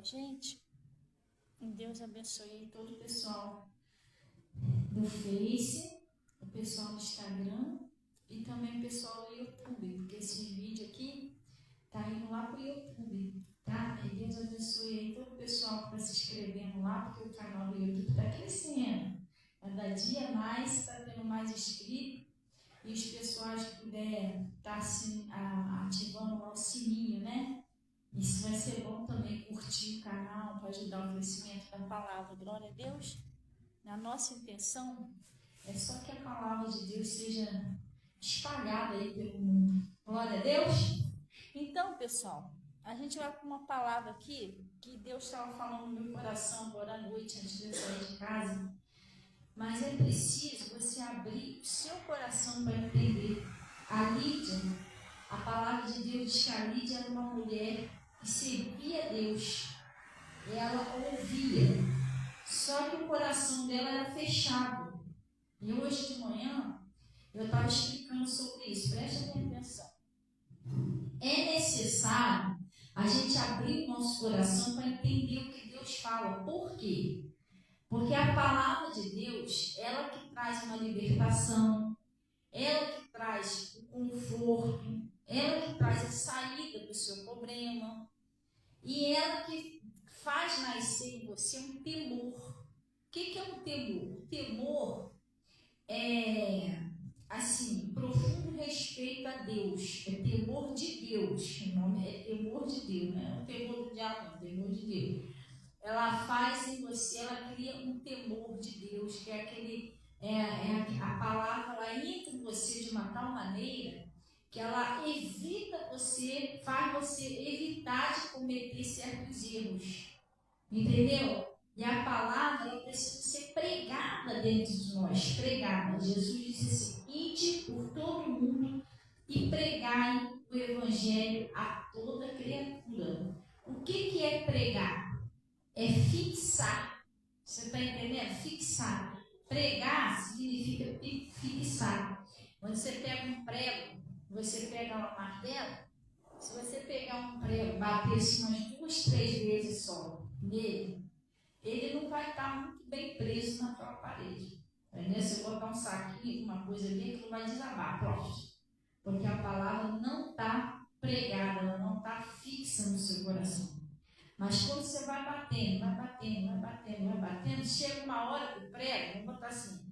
a gente. Deus abençoe todo o pessoal do Face, o pessoal do Instagram e também o pessoal do YouTube, porque esse vídeo aqui tá indo lá pro YouTube, tá? E Deus abençoe aí todo o pessoal que tá se inscrevendo lá, porque o canal do YouTube tá crescendo. Cada dia mais, tá tendo mais inscritos. E os pessoais que puderem estar ativando lá o sininho, né? Isso vai ser bom também, curtir o canal para ajudar o crescimento da palavra. Glória a Deus. A nossa intenção é só que a palavra de Deus seja espalhada aí pelo mundo. Glória a Deus. Então, pessoal, a gente vai para uma palavra aqui que Deus estava falando no meu coração agora à noite, antes de eu sair de casa. Mas é preciso você abrir o seu coração para entender. A Lídia, a palavra de Deus diz que a Lídia era uma mulher que servia a Deus. Ela ouvia. Só que o coração dela era fechado. E hoje de manhã eu estava explicando sobre isso. Preste atenção. É necessário a gente abrir o nosso coração para entender o que Deus fala. Por quê? Porque a palavra de Deus, ela que traz uma libertação, ela que traz o conforto, ela que traz a saída do seu problema, e ela que faz nascer em você um temor. O que é um temor? O temor é, assim, profundo respeito a Deus, é temor de Deus, o nome é temor de Deus, não é o temor do diabo, é o temor de Deus. Ela faz em você, ela cria um temor de Deus, que é aquele, a palavra, ela entra em você de uma tal maneira que ela evita você, faz você evitar de cometer certos erros, entendeu? E a palavra, ela precisa ser pregada dentro de nós, pregada. Jesus disse assim: ide por todo mundo e pregai o evangelho a toda criatura. O que é pregar? É fixar. Você está entendendo? Fixar. Pregar significa fixar. Quando você pega um prego, você pega uma martelo, se você pegar um prego, bater assim umas 2, 3 vezes só nele, ele não vai estar muito bem preso naquela parede. Entendeu? Se eu botar um saquinho, uma coisa ali, que não vai desabar, pronto. Porque a palavra não está pregada, ela não está fixa no seu coração. Mas quando você vai batendo, chega uma hora que o prego, vamos botar assim,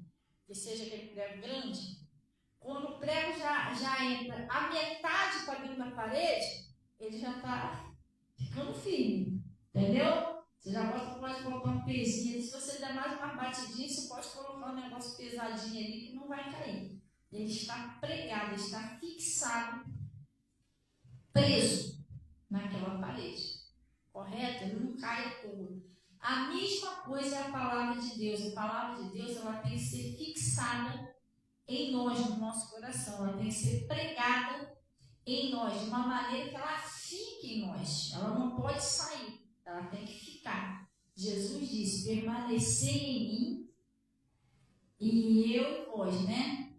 que seja aquele prego grande, quando o prego já entra a metade para dentro da parede, ele já está ficando firme, entendeu? Você já pode colocar um pezinho, se você der mais uma batidinha, você pode colocar um negócio pesadinho ali que não vai cair. Ele está pregado, ele está fixado, preso naquela parede. Correto? Ele não cai todo. A mesma coisa é a palavra de Deus. A palavra de Deus, ela tem que ser fixada em nós, no nosso coração. Ela tem que ser pregada em nós, de uma maneira que ela fique em nós. Ela não pode sair, ela tem que ficar. Jesus disse: permanecei em mim e eu em vós, né?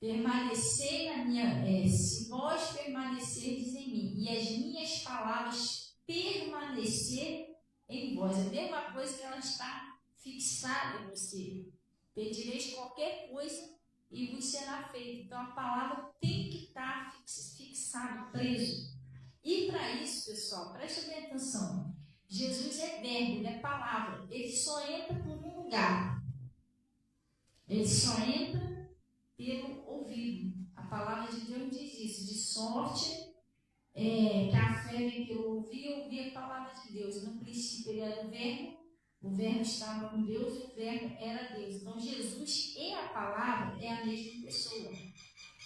Permanecei na minha... se vós permanecerdes em mim e as minhas palavras permanecer em vós. É a mesma coisa que ela está fixada em você. Pedireis qualquer coisa e vos será feito. Então a palavra tem que estar fixada, preso. E para isso, pessoal, preste bem atenção. Jesus é verbo, ele é palavra. Ele só entra por um lugar. Ele só entra pelo ouvido. A palavra de Deus diz isso, de sorte que a fé vem pelo ouvir a palavra de Deus. No princípio ele era o verbo estava com Deus e o verbo era Deus. Então Jesus e a palavra é a mesma pessoa.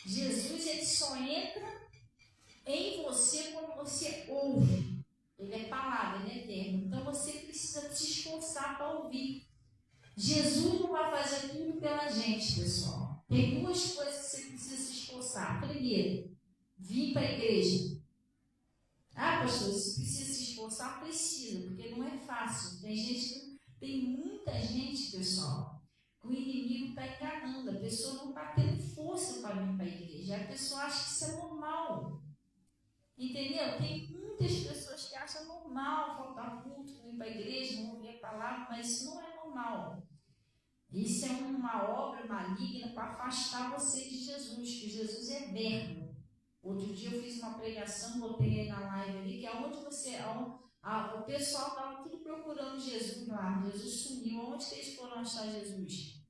Jesus, ele só entra em você quando você ouve. Ele é palavra, ele é verbo. Então você precisa se esforçar para ouvir. Jesus não vai fazer tudo pela gente, pessoal. Tem duas coisas que você precisa se esforçar. Primeiro, vir para a igreja. Ah, pastor, você precisa se esforçar? Precisa, porque não é fácil. Tem muita gente, pessoal, que o inimigo está enganando. A pessoa não está tendo força para vir para a igreja. A pessoa acha que isso é normal. Entendeu? Tem muitas pessoas que acham normal faltar culto, não ir para a igreja, não ouvir a palavra, mas isso não é normal. Isso é uma obra maligna para afastar você de Jesus, que Jesus é verbo. Outro dia eu fiz uma pregação, botei aí na live ali, que é onde você, o pessoal estava tudo procurando Jesus lá, Jesus sumiu. Onde que eles foram achar Jesus?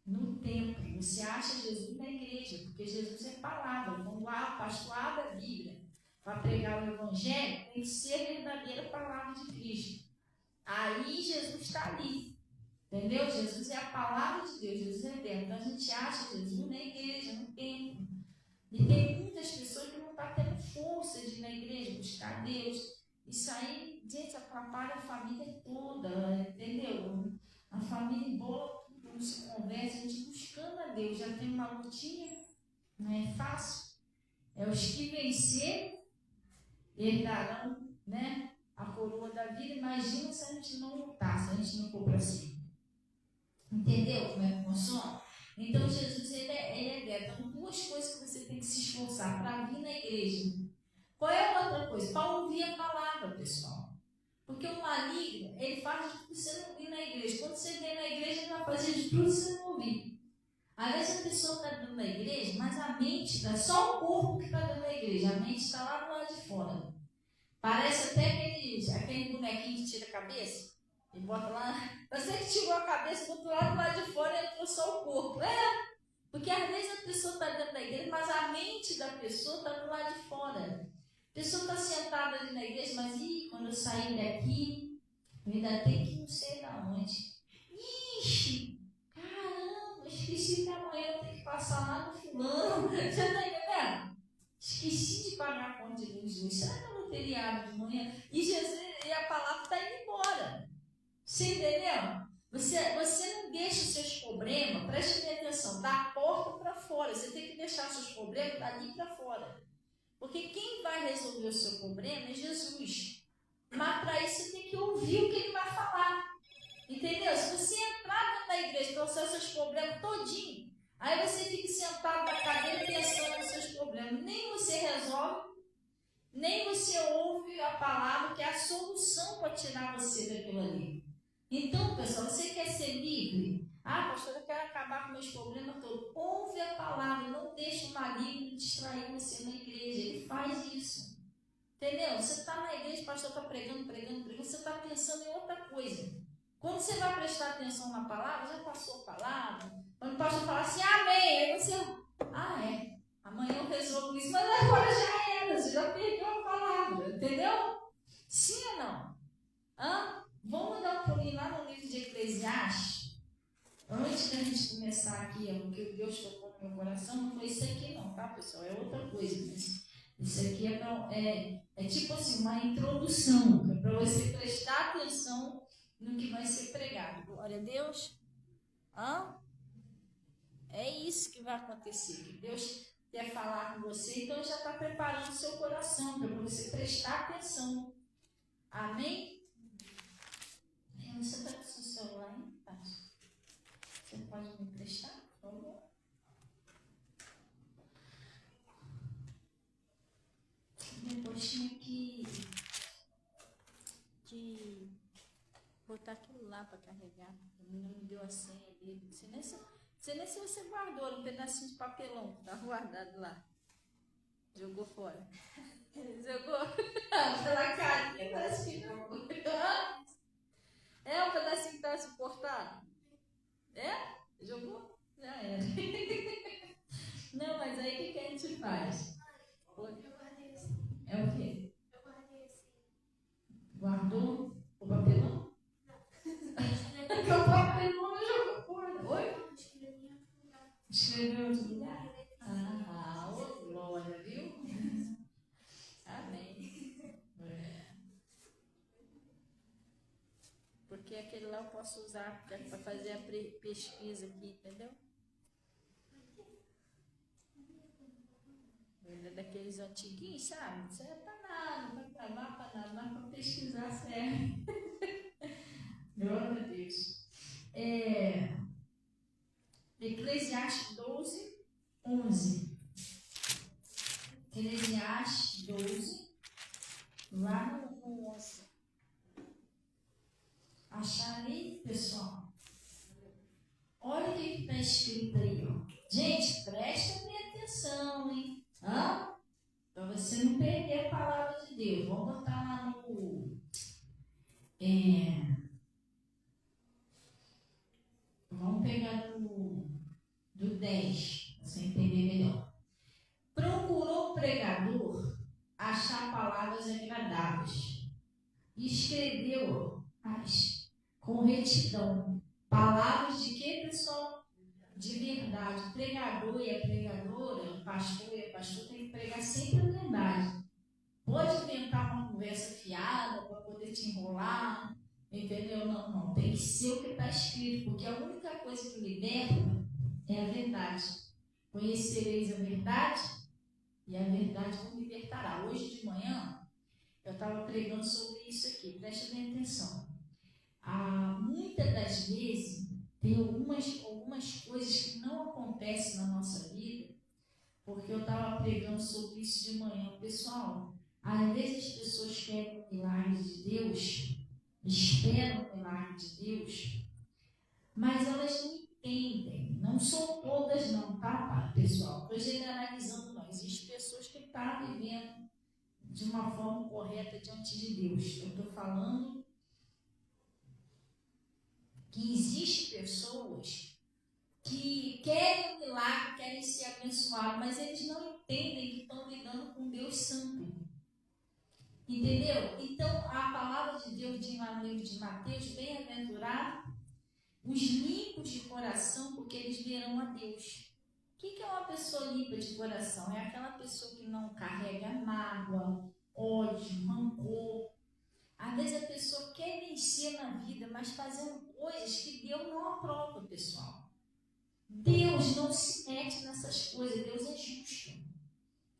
No templo. Você acha Jesus na igreja, porque Jesus é palavra. Quando o pastor abre a Bíblia para pregar o Evangelho, tem que ser a verdadeira palavra de Cristo. Aí Jesus está ali. Entendeu? Jesus é a palavra de Deus, Jesus é Deus. Então a gente acha Jesus na igreja, no templo. E tem muitas pessoas que não estão tendo força de ir na igreja buscar Deus. Isso aí, gente, atrapalha a família toda, entendeu? A família embola tudo, não se conversa, a gente buscando a Deus. Já tem uma lutinha, não é fácil. É os que vencer herdarão, né, a coroa da vida. Imagina se a gente não lutar, se a gente não for para cima. Entendeu como é que funciona? Então, Jesus, ele é guerra. Então, duas coisas que você tem que se esforçar para vir na igreja. Qual é a outra coisa? Para ouvir a palavra, pessoal. Porque o maligno, ele faz de tudo você não vir na igreja. Quando você vem na igreja, ele vai fazer de tudo você não ouvir. Às vezes a pessoa está dentro da igreja, mas a mente está só o corpo que está dentro da igreja. A mente está lá do lado de fora. Parece até aquele bonequinho que tira a cabeça. E bota lá, você que tirou a cabeça do outro lado, lá de fora entrou só o corpo. Porque às vezes a pessoa está dentro da igreja, mas a mente da pessoa está do lado de fora. A pessoa está sentada ali na igreja, mas quando eu sair daqui, eu ainda tenho que ir não sei da onde. Ixi, caramba, esqueci que amanhã eu tenho que passar lá no fulano. Você está entendendo? Esqueci de pagar a conta de luz hoje. Será que eu não teria abre de manhã? E Jesus, e a palavra está indo embora. Você entendeu? Você não deixa os seus problemas, preste bem atenção, da porta para fora. Você tem que deixar os seus problemas dali para fora. Porque quem vai resolver o seu problema é Jesus. Mas para isso você tem que ouvir o que ele vai falar. Entendeu? Se você entrar dentro da igreja e trouxer os seus problemas todinho, aí você fica sentado na cadeira pensando nos seus problemas. Nem você resolve, nem você ouve a palavra que é a solução para tirar você daquilo ali. Então, pessoal, você quer ser livre? Pastor, eu quero acabar com meus problemas todos. Ouve a palavra, não deixe o maligno distrair você na igreja. Ele faz isso. Entendeu? Você está na igreja, o pastor está pregando, você está pensando em outra coisa. Quando você vai prestar atenção na palavra, já passou a palavra. Quando o pastor fala assim, amém, aí você, amanhã eu resolvo isso, mas agora já era, você já perdeu a palavra, entendeu? Sim ou não? Vamos dar um pulinho lá no livro de Eclesiastes. Antes da gente começar aqui, o que Deus tocou no meu coração, não foi isso aqui não, tá, pessoal? É outra coisa, mas isso aqui é tipo assim, uma introdução, para você prestar atenção no que vai ser pregado. Glória a Deus. É isso que vai acontecer, que Deus quer falar com você, então já está preparando o seu coração para você prestar atenção. Amém? Você está com o seu celular aí, Tati? Você pode me emprestar, por favor? Depois tinha que botar aquilo lá para carregar. A menina me deu a senha dele. Não sei nem se você guardou um pedacinho de papelão que estava guardado lá. Jogou fora. Jogou? Pela carinha, parece que não. É um pedacinho que estava suportado? Jogou? Já era. Não, mas aí o que a gente faz? Eu guardei esse. É o quê? Eu guardei esse. Guardou o papelão? Não. Porque o papelão não jogou fora. Oi? Escreveu em outro lugar? Glória, viu? Amém. Porque aquele lá eu posso usar para fazer a pesquisa aqui, entendeu? Ele é daqueles antiguinhos, sabe? Não serve para nada, não vai para lá, para nada, mas para pesquisar serve. Glória a Deus. Eclesiastes 12, 11. Eclesiastes 12, Acharei, pessoal. Olha o que está escrito aí, ó. Gente, presta bem atenção, hein? Para você não perder a palavra de Deus. Vamos botar lá no... Vamos pegar do 10, para você entender melhor. Procurou o pregador achar palavras agradáveis e escreveu-as com retidão. Palavras de quê, pessoal? De verdade. O pregador e a pregadora, o pastor e a pastora tem que pregar sempre a verdade. Pode inventar uma conversa fiada para poder te enrolar, entendeu? Não. Tem que ser o que está escrito, porque a única coisa que liberta é a verdade. Conhecereis a verdade e a verdade vos libertará. Hoje de manhã, eu estava pregando sobre isso aqui, preste bem atenção. Muitas das vezes, tem algumas coisas que não acontecem na nossa vida, porque eu estava pregando sobre isso de manhã. Pessoal, às vezes as pessoas querem o milagre de Deus, esperam o milagre de Deus, mas elas não entendem. Não são todas não, tá, pessoal? Estou generalizando não. Existem pessoas que estão vivendo de uma forma correta diante de Deus. Eu estou falando que existem pessoas que querem um milagre, querem ser abençoados, mas eles não entendem que estão lidando com Deus Santo. Entendeu? Então, a palavra de Deus diz lá no livro de Mateus: bem-aventurado os limpos de coração, porque eles verão a Deus. O que é uma pessoa limpa de coração? É aquela pessoa que não carrega mágoa, ódio, rancor. Às vezes a pessoa quer vencer na vida, mas fazendo coisas que Deus não aprova, pessoal. Deus não se mete nessas coisas, Deus é justo.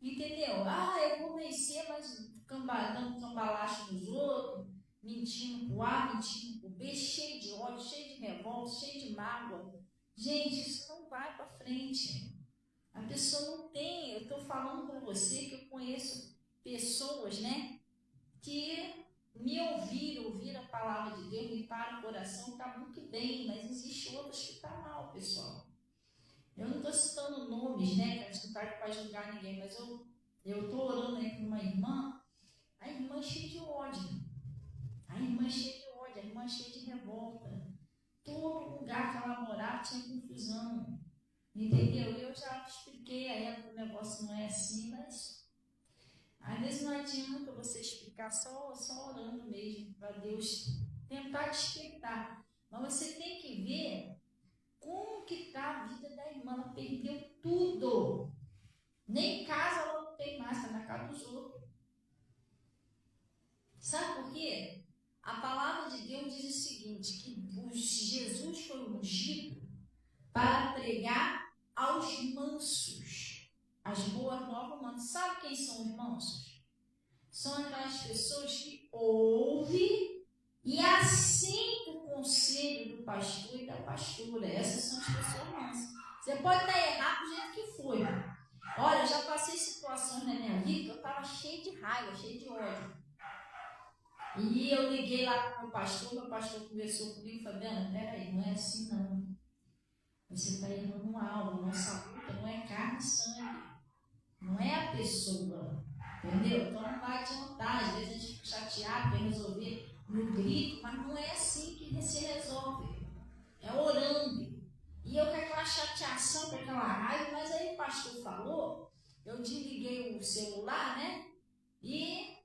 Entendeu? Eu vou vencer, mas dando cambalacho nos outros, mentindo pro A, mentindo pro B, cheio de ódio, cheio de revolta, cheio de mágoa. Gente, isso não vai para frente. A pessoa não tem. Eu estou falando para você que eu conheço pessoas, né, que me ouviram a palavra de Deus, limparam o coração, está muito bem, mas existe outras que estão mal, pessoal. Eu não estou citando nomes, né, que a gente não está para julgar ninguém, mas eu estou orando aí com uma irmã, a irmã é cheia de ódio, a irmã é cheia de revolta. Todo lugar que ela morava tinha confusão, entendeu? Eu já expliquei a ela que o negócio não é assim, mas às vezes não adianta você explicar só orando mesmo, para Deus tentar despertar. Mas você tem que ver como que está a vida da irmã. Ela perdeu tudo. Nem casa ela não tem mais, está na casa dos outros. Sabe por quê? A palavra de Deus diz o seguinte, que Jesus foi ungido para pregar aos mansos, as boas novas mansas. Sabe quem são os mansos? São aquelas pessoas que ouvem e aceitam o conselho do pastor e da pastora. Essas são as pessoas mansas. Você pode estar errado do jeito que foi. Olha, eu já passei situações na minha vida que eu estava cheio de raiva, cheio de ódio. E eu liguei lá para o meu pastor conversou comigo, Fabiana, peraí, não é assim não. Você está errando algo, nossa luta não é carne e sangue, não é a pessoa, entendeu? Então não vai adiantar, às vezes a gente fica chateado, quer resolver no grito, mas não é assim que se resolve, é orando. E eu com aquela chateação, com aquela raiva, mas aí o pastor falou, eu desliguei o celular, né? E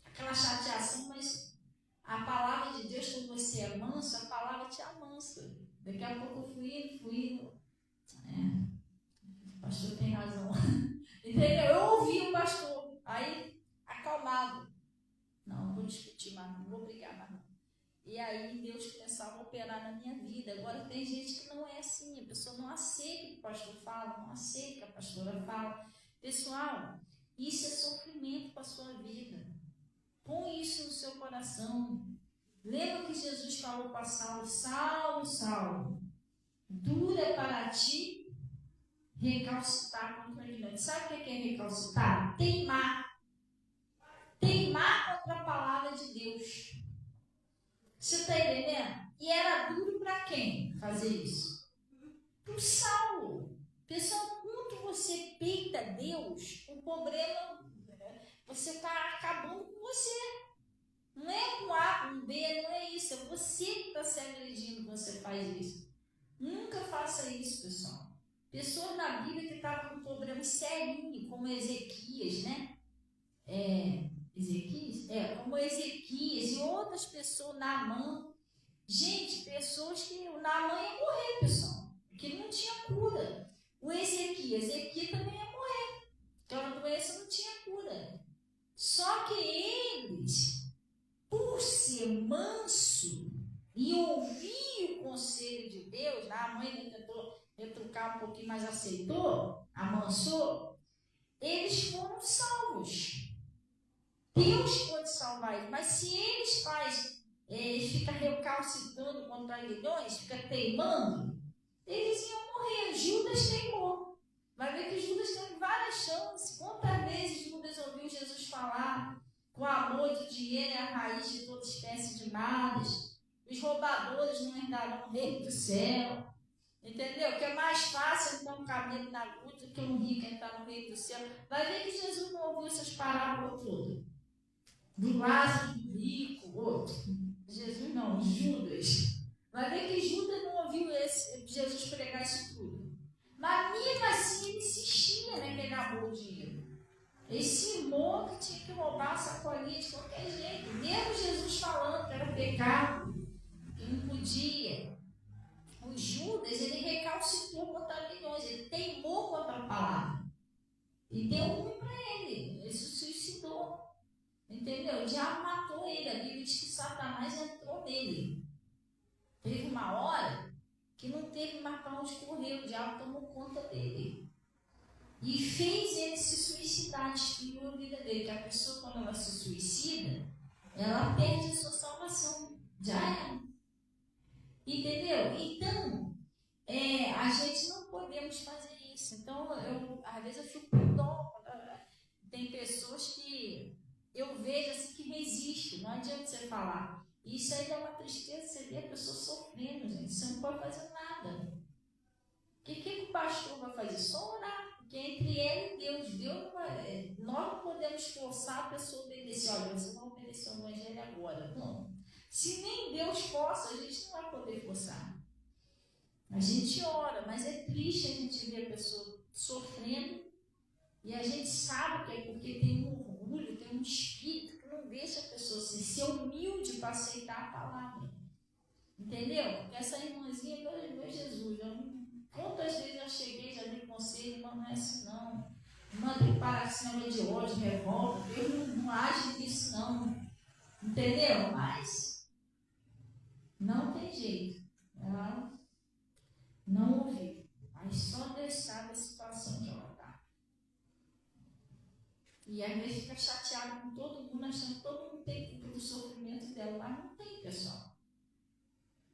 aquela chateação, mas a palavra de Deus, quando você é manso, a palavra te amansa. Daqui a pouco eu fui indo. O pastor tem razão. Entendeu? Eu ouvi o pastor, aí acalmado. Não vou discutir mais, não vou brigar mais. Não. E aí Deus começava a operar na minha vida. Agora tem gente que não é assim, a pessoa não aceita o que o pastor fala, não aceita o que a pastora fala. Pessoal, isso é sofrimento para a sua vida. Põe isso no seu coração. Lembra que Jesus falou para Saulo, Saulo, dura para ti recalcitar contra ele. Sabe o que é recalcitar? Teimar. Teimar contra a palavra de Deus. Você está entendendo? E era duro para quem fazer isso? Para o Saulo. Pessoal, quando você peita Deus, o problema, você está acabando com você. Não é com A, com B, não é isso. É você que está se agredindo quando você faz isso. Nunca faça isso, pessoal. Pessoas na Bíblia que estavam com problemas sérios, como Ezequias, né? Como Ezequias e outras pessoas, Naamã. Gente, pessoas que o Naamã ia morrer, pessoal, porque ele não tinha cura. O Ezequias também ia morrer, porque a doença não tinha cura. Só que eles, por ser manso e ouvir o conselho de Deus, a mãe tentou retrucar um pouquinho, mas aceitou, amansou, eles foram salvos. Deus pode salvar eles, mas se eles ficam recalcitrando contra leões, ficam teimando, eles iam morrer. Judas teimou. Vai ver que Judas teve várias chances. Quantas vezes Judas ouviu Jesus falar que o amor do dinheiro é a raiz de toda espécie de males. Os roubadores não herdarão o reino do céu. Entendeu? Que é mais fácil entrar um camelo na agulha do que um rico entrar no reino do céu. Vai ver que Jesus não ouviu essas parábolas todas. Do Lázaro, do rico, outro. Jesus não, Judas. Vai ver que Judas não ouviu Jesus pregar isso tudo. Mas mesmo assim ele insistia, né, pegar o dinheiro. Esse irmão que tinha que roubar a sacolinha de qualquer jeito. Mesmo Jesus falando que era pecado, que não podia. O Judas, ele recalcitrou contra milhões, ele teimou contra a palavra. E deu ruim para ele. Ele se suicidou. Entendeu? O diabo matou ele. A Bíblia diz que Satanás entrou nele. Teve uma hora que não teve mais para onde correr. O diabo tomou conta dele. E fez ele se suicidar, destruiu a vida dele. Porque a pessoa, quando ela se suicida, ela perde a sua salvação. Já é. Entendeu? Então, a gente não podemos fazer isso. Então, às vezes eu fico com dó. Tem pessoas que eu vejo assim que resistem. Não adianta você falar. Isso aí dá uma tristeza, você vê a pessoa sofrendo, gente. Você não pode fazer nada. O que o pastor vai fazer? Só orar. Porque entre ele e Deus não vai, nós não podemos forçar a pessoa a obedecer. Olha, você vai obedecer o evangelho agora. Não. Se nem Deus força, a gente não vai poder forçar. A gente ora, mas é triste a gente ver a pessoa sofrendo e a gente sabe que é porque tem um orgulho, tem um espírito que não deixa a pessoa ser humilde para aceitar a palavra. Entendeu? Porque essa irmãzinha, meu Jesus, quantas vezes eu cheguei, já dei conselho, irmã, não é assim não. Irmã, tem que parar com esse negócio de ódio, revolta, Deus não age nisso não. Entendeu? Mas não tem jeito. Ela não ouviu. Mas só Deus sabe a situação que ela está. E às vezes fica chateado com todo mundo, achando que todo mundo tem culpa do sofrimento dela. Mas não tem, pessoal.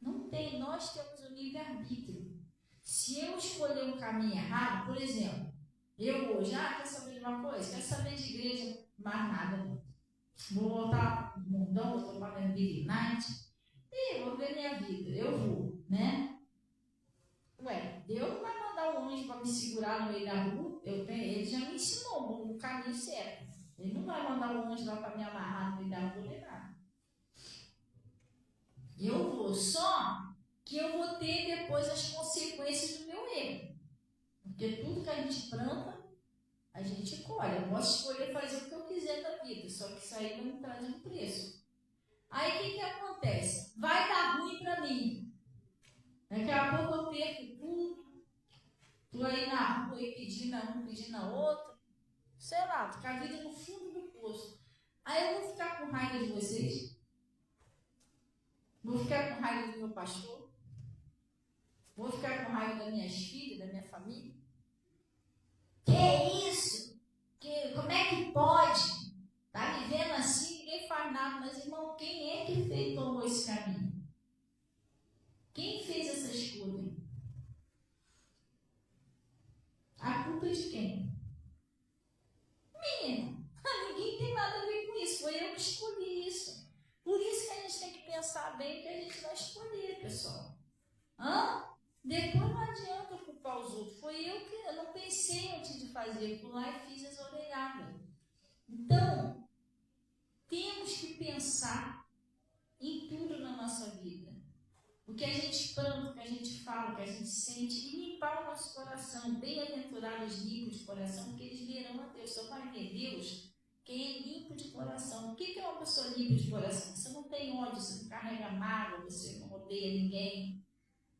Não tem. Nós temos o livre-arbítrio. Se eu escolher um caminho errado, por exemplo, eu hoje, quer saber de uma coisa? Quer saber de igreja? Mais nada, não. Vou voltar no mundão, vou tomar minha Big Night. E vou ver minha vida. Eu vou, né? Ué, Deus não vai mandar um anjo para me segurar no meio da rua. Ele já me ensinou o caminho certo. Ele não vai mandar um anjo lá para me amarrar no meio da rua nem nada. Eu vou, só que eu vou ter depois as consequências do meu erro. Porque tudo que a gente planta, a gente colhe. Eu posso escolher fazer o que eu quiser da vida, só que isso aí vai me trazer um preço. Aí o que acontece? Vai dar ruim para mim. Daqui a pouco eu perco tudo. Estou aí na rua e pedindo a um, pedindo a outro. Sei lá, com a vida no fundo do poço. Aí eu vou ficar com raiva de vocês. Vou ficar com raiva do meu pastor. Vou ficar com raiva das minhas filhas, da minha família. Que é isso? Como é que pode? Tá vivendo assim, ninguém faz nada. Mas, irmão, quem é que tomou esse caminho? Quem fez essa escolha? A culpa é de quem? Minha. Ninguém tem nada a ver com isso. Foi eu que escolhi isso. Por isso que a gente tem que pensar pensar bem o que a gente vai escolher, pessoal. Depois não adianta culpar os outros. Eu não pensei antes de fazer, fui lá e fiz as orelhadas. Então, temos que pensar em tudo na nossa vida. O que a gente planta, o que a gente fala, o que a gente sente, e limpar o nosso coração. Bem-aventurados limpos de coração, porque eles verão a Deus. Só vai ver Deus quem é limpo de coração. O que é uma pessoa limpa de coração? Você não tem ódio, você não carrega mágoa, você não odeia ninguém.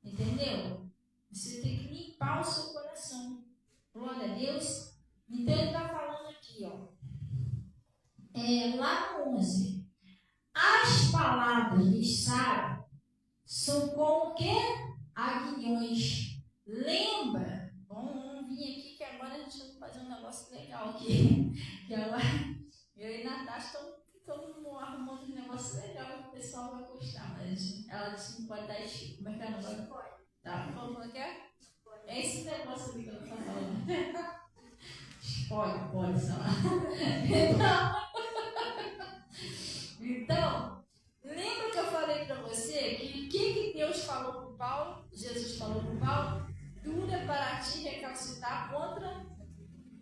Entendeu? Você tem que limpar o seu coração. Glória a Deus. Então ele está falando aqui, lá no 11. As palavras de Sara são como o quê? Aguilhões. Lembra? Vamos vir aqui que agora a gente vai fazer um negócio legal aqui. Que agora eu e Natasha estamos arrumando um negócio legal que o pessoal vai gostar. Mas ela disse que não pode dar estilo. Como é que ela não pode? Pode. Tá, como é que é? É esse negócio aqui que eu estou falando. Pode falar. Então, lembra que eu falei para você que o que Deus falou para Paulo, Jesus falou para Paulo, dura para ti recalcitar contra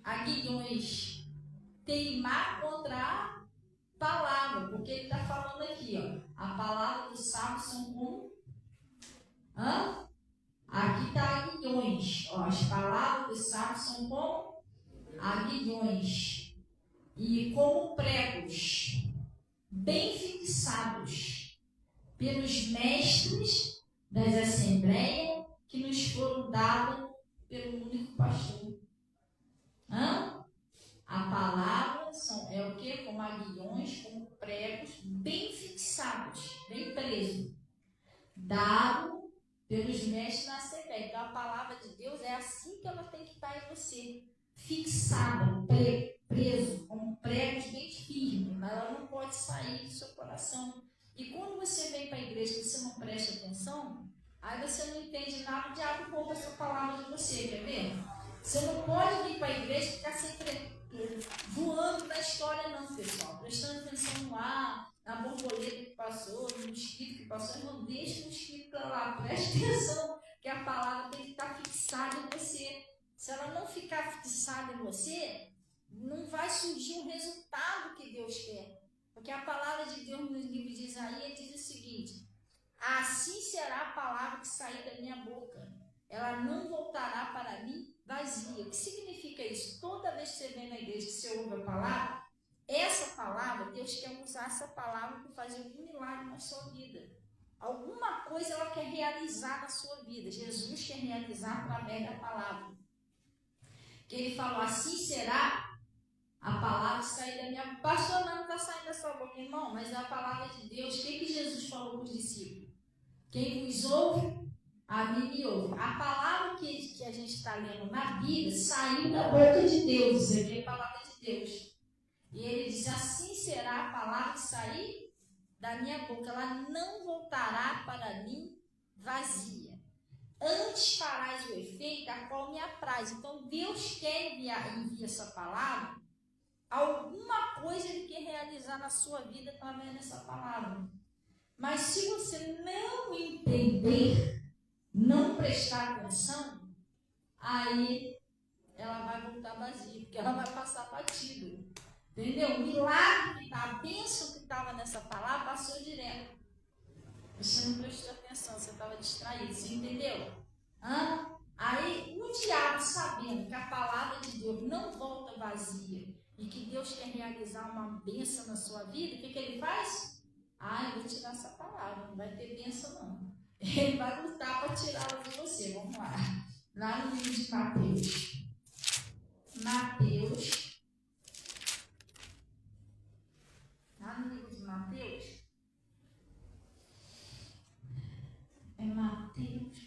aguilhões, teimar contra a palavra, porque ele está falando aqui, a palavra do sábio são como? Aqui está aguilhões, as palavras do sábio são como? Aguilhões, e como pregos, bem fixados pelos mestres das assembleias que nos foram dados pelo único pastor. A palavra é o que? Como aguilhões, como pregos, bem fixados, bem presos, dado pelos mestres na assembleia. Então a palavra de Deus é assim que ela tem que estar em você, fixada, preso, como pregos bem firmes, ela não pode sair do seu coração. E quando você vem para a igreja e você não presta atenção, aí você não entende nada, o diabo rouba essa palavra de você, quer ver? Você não pode vir para a igreja e ficar sempre voando na história não, pessoal, prestando atenção no ar, na borboleta que passou, no mosquito que passou, não deixa o mosquito para lá, preste atenção que a palavra tem que estar fixada em você. Se ela não ficar fixada em você, não vai surgir o resultado que Deus quer. Porque a palavra de Deus no livro de Isaías diz o seguinte: assim será a palavra que sair da minha boca. Ela não voltará para mim vazia. O que significa isso? Toda vez que você vem na igreja, que você ouve a palavra, essa palavra, Deus quer usar essa palavra para fazer um milagre na sua vida. Alguma coisa ela quer realizar na sua vida. Jesus quer realizar através da palavra. Que ele falou, assim será a palavra que sair da minha boca. Pastor, não está saindo da sua boca, irmão, mas é a palavra de Deus. O que Jesus falou para os discípulos? Quem vos ouve, a mim me ouve. A palavra que a gente está lendo na Bíblia saiu da boca de Deus. Isso aqui é a palavra de Deus. E ele diz, assim será a palavra que sair da minha boca. Ela não voltará para mim vazia. Antes farás o efeito a qual me apraz. Então, Deus quer enviar essa palavra. Alguma coisa Ele quer realizar na sua vida através dessa palavra. Mas se você não entender, não prestar atenção, aí ela vai voltar vazia, porque ela vai passar batido. Entendeu? O milagre, a bênção que estava nessa palavra passou direto. Você não prestou atenção, você estava distraído, você entendeu? Aí o diabo, sabendo que a palavra de Deus não volta vazia e que Deus quer realizar uma bênção na sua vida, o que ele faz? Eu vou tirar essa palavra, não vai ter bênção não. Ele vai lutar para tirá-la de você. Vamos lá. Lá no livro de Mateus. Lá no livro de Mateus. É Mateus.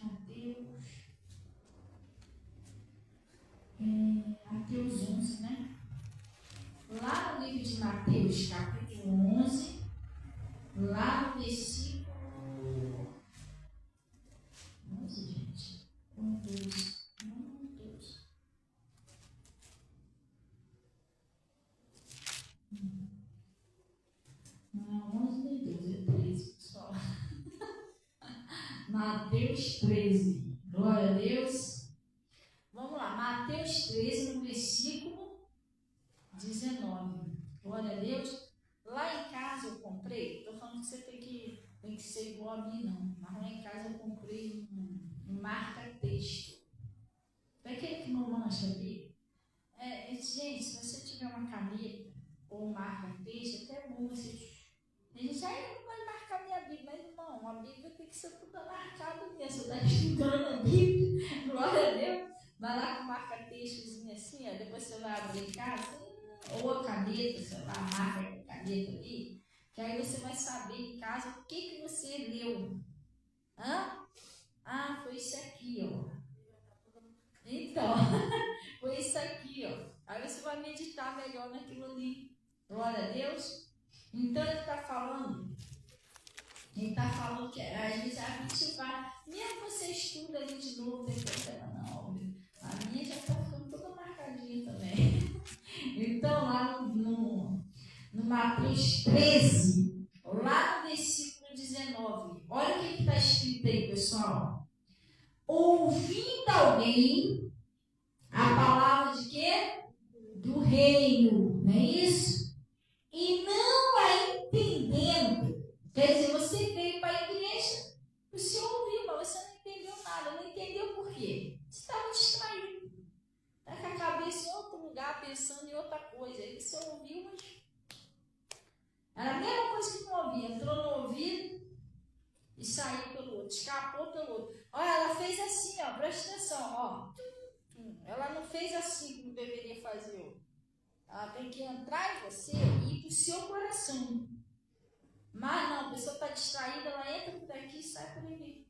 Mateus 11, né? Lá no livro de Mateus, capítulo 11, lá no versículo 11, gente. 12. Não, 11 nem 12, é 13, pessoal. Mateus 13. Glória a Deus. Vamos lá, Mateus 13, no versículo 19. Glória a Deus. Lá em casa eu comprei, estou falando que você tem que ser igual a mim, não. Mas lá em casa eu comprei um marca-texto. Daquele que não mancha ali. Gente, se você tiver uma caneta ou um marca-texto, até é bom você. A gente não vai marcar minha Bíblia, mas não, a Bíblia tem que ser toda marcada mesmo. Você está estudando a Bíblia, glória a Deus. Vai lá com marca-textozinho assim, ó, depois você vai abrir em casa, ou a caneta, sei lá, a marca da caneta ali, que aí você vai saber em casa o que você leu. Foi isso aqui, ó. Então, foi isso aqui, ó. Aí você vai meditar melhor naquilo ali. Glória a Deus. Então ele está falando que a gente vai, mesmo você estuda ali de novo, tem problema não. A minha já está ficando toda marcadinha também. Então lá no Mateus 13, lá no versículo 19, olha o que está escrito aí, pessoal. Ouvindo alguém a palavra de quê? Do reino, não é isso? E não a entendendo. Quer dizer, você veio para a igreja, você ouviu, mas você não entendeu nada. Não entendeu por quê? Você estava distraído. Está com a cabeça em outro lugar, pensando em outra coisa. Aí você ouviu, mas era a mesma coisa que não ouvia. Entrou no ouvido e saiu pelo outro, escapou pelo outro. Olha, ela fez assim, ó, presta atenção, ó. Ela não fez assim como deveria fazer. Ela tem que entrar em você e ir para o seu coração. Mas não, a pessoa está distraída, ela entra por aqui e sai por aqui.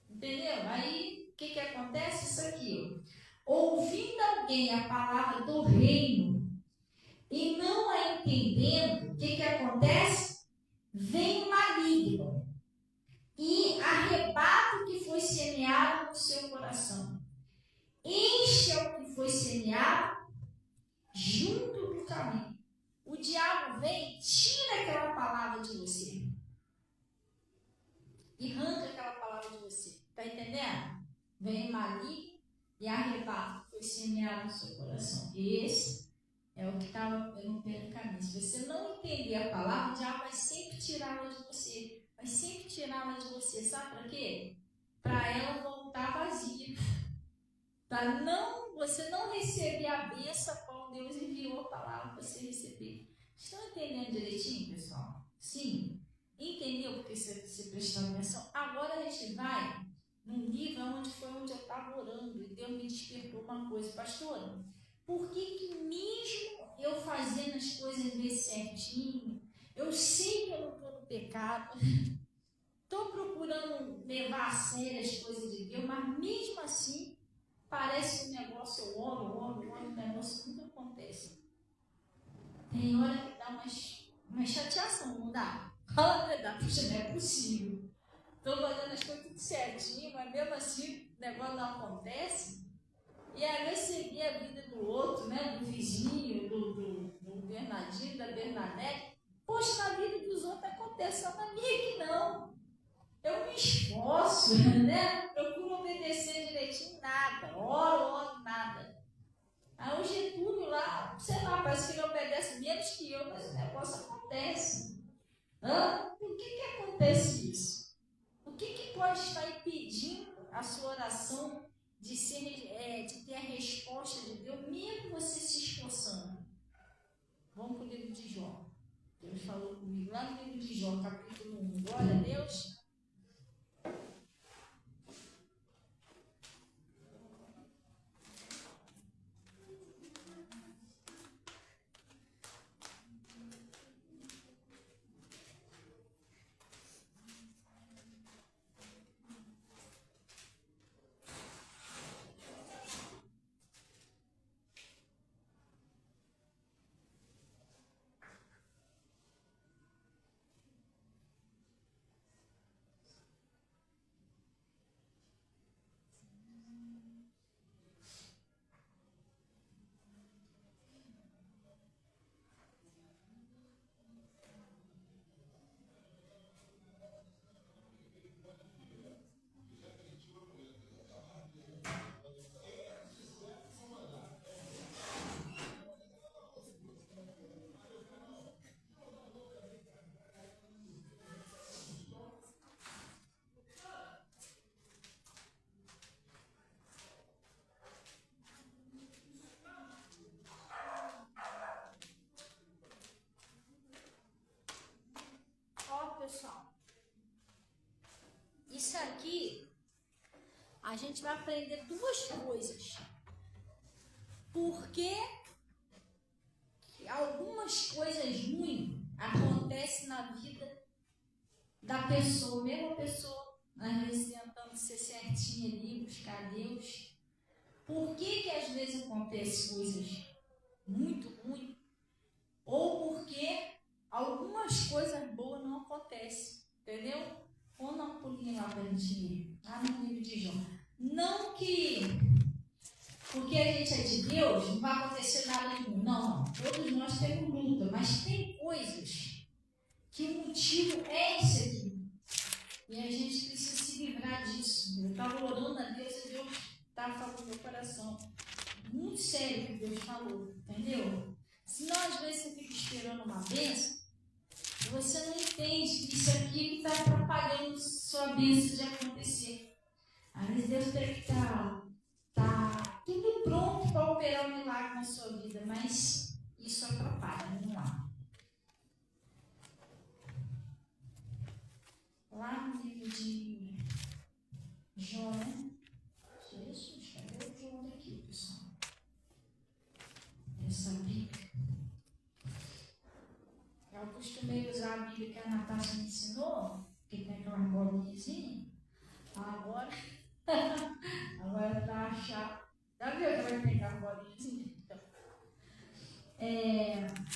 Entendeu? Aí, o que acontece? Isso aqui, ó. Ouvindo alguém a palavra do reino e não a entendendo, o que acontece? Vem o maligno e arrebata o que foi semeado no seu coração. Enche o que foi semeado junto do caminho. O diabo vem, tira aquela palavra de você e arranca aquela palavra de você. Está entendendo? Vem maligno e arrebata o que foi semeado no seu coração. Esse é o que estava no caminho. Se você não entender a palavra, o diabo vai sempre tirá-la de você. Vai sempre tirá-la de você. Sabe para quê? Para ela voltar vazia. Para você não receber a bênção qual Deus enviou a palavra para você receber. Estão entendendo direitinho, pessoal? Sim? Entendeu porque você prestou atenção? Agora a gente vai num livro onde eu estava orando e Deus me despertou uma coisa. Pastora, por que mesmo eu fazendo as coisas desse certinho, eu sei que eu não estou no pecado, estou procurando levar a sério as coisas de Deus, mas mesmo assim, parece que o negócio, eu oro, o negócio nunca acontece. Tem hora que dá uma chateação, não dá? Fala a verdade, puxa, não é possível. Estou fazendo as coisas tudo certinho, mas mesmo assim o negócio não acontece. E às vezes você vê a vida do outro, né? Do vizinho, do Bernardinho, da Bernadette. Poxa, na vida dos outros acontece, só na minha que não. Eu me esforço, né? Procuro obedecer direitinho, nada. Oro, nada. Aí o Getúlio lá, sei lá, parece que ele obedece menos que eu, mas o negócio acontece. Por que acontece isso? O que pode estar impedindo a sua oração de ter a resposta de Deus, mesmo você se esforçando? Vamos para o livro de Jó. Deus falou comigo lá no livro de Jó, capítulo 1. Glória a Deus. Isso aqui, a gente vai aprender duas coisas. Porque algumas coisas ruins acontecem na vida da pessoa, mesmo a pessoa, às vezes, tentando ser certinha ali, buscar Deus. Por que às vezes acontecem coisas muito ruins? Ou porque algumas coisas boas não acontecem, entendeu? Ou não, pulinha lá para a gente ver, lá no livro de Jó. Não que, porque a gente é de Deus, não vai acontecer nada de ruim. Não, todos nós temos luta, mas tem coisas que o motivo é esse aqui. E a gente precisa se livrar disso. Eu estava orando a Deus e Deus estava falando no meu coração. Muito sério que Deus falou, entendeu? Senão, às vezes, você fica esperando uma bênção, você não entende que isso aqui está atrapalhando sua bênção de acontecer. Às vezes, Deus tem que estar tudo pronto para operar um milagre na sua vida, mas isso atrapalha. Vamos lá. Lá no livro de Jó, né? Jesus, cadê o Jó daqui, pessoal? Essa Bíblia. Eu costumei usar a Bíblia que a Natasha me ensinou, que tem aquela bolinhazinha. Agora tá achado. Já viu que vai pegar a bolinhazinha? Então,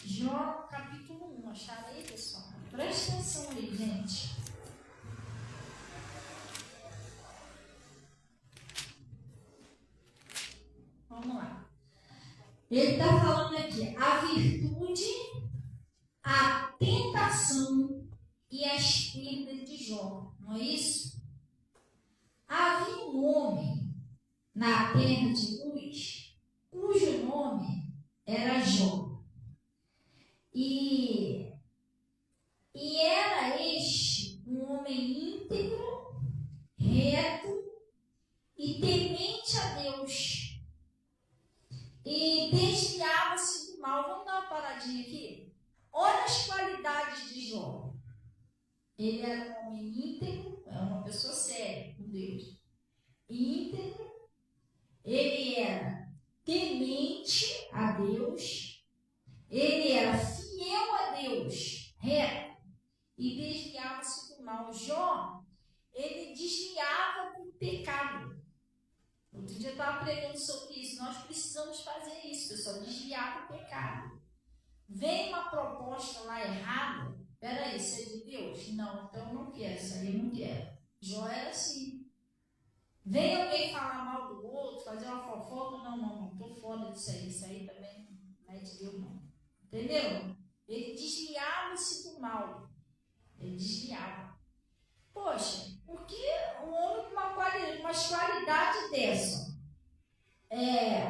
Jó capítulo 1, acharam aí, pessoal? Presta atenção aí, gente. Vamos lá. Ele está falando aqui, a virtude, a tentação e as perdas de Jó, não é isso? Havia um homem na terra de Uz, cujo nome era Jó. E era este um homem íntegro, reto e temente a Deus. E desviava-se do mal. Vamos dar uma paradinha aqui? Olha as qualidades de Jó. Ele era um homem íntegro, era uma pessoa séria com Deus. Íntegro, ele era temente a Deus, ele era fiel a Deus, reto, e desviava-se do mal. Jó, ele desviava do pecado. Outro dia eu estava pregando sobre isso. Nós precisamos fazer isso, pessoal, desviar do pecado. Vem uma proposta lá errada, peraí, isso é de Deus? Não, então eu não quero, isso aí eu não quero. Jó era assim. Vem alguém falar mal do outro, fazer uma fofoca, não, estou fora disso aí também não é de Deus não. Entendeu? Ele desviava-se do mal. Ele desviava. Poxa, por que um homem com uma qualidade dessa?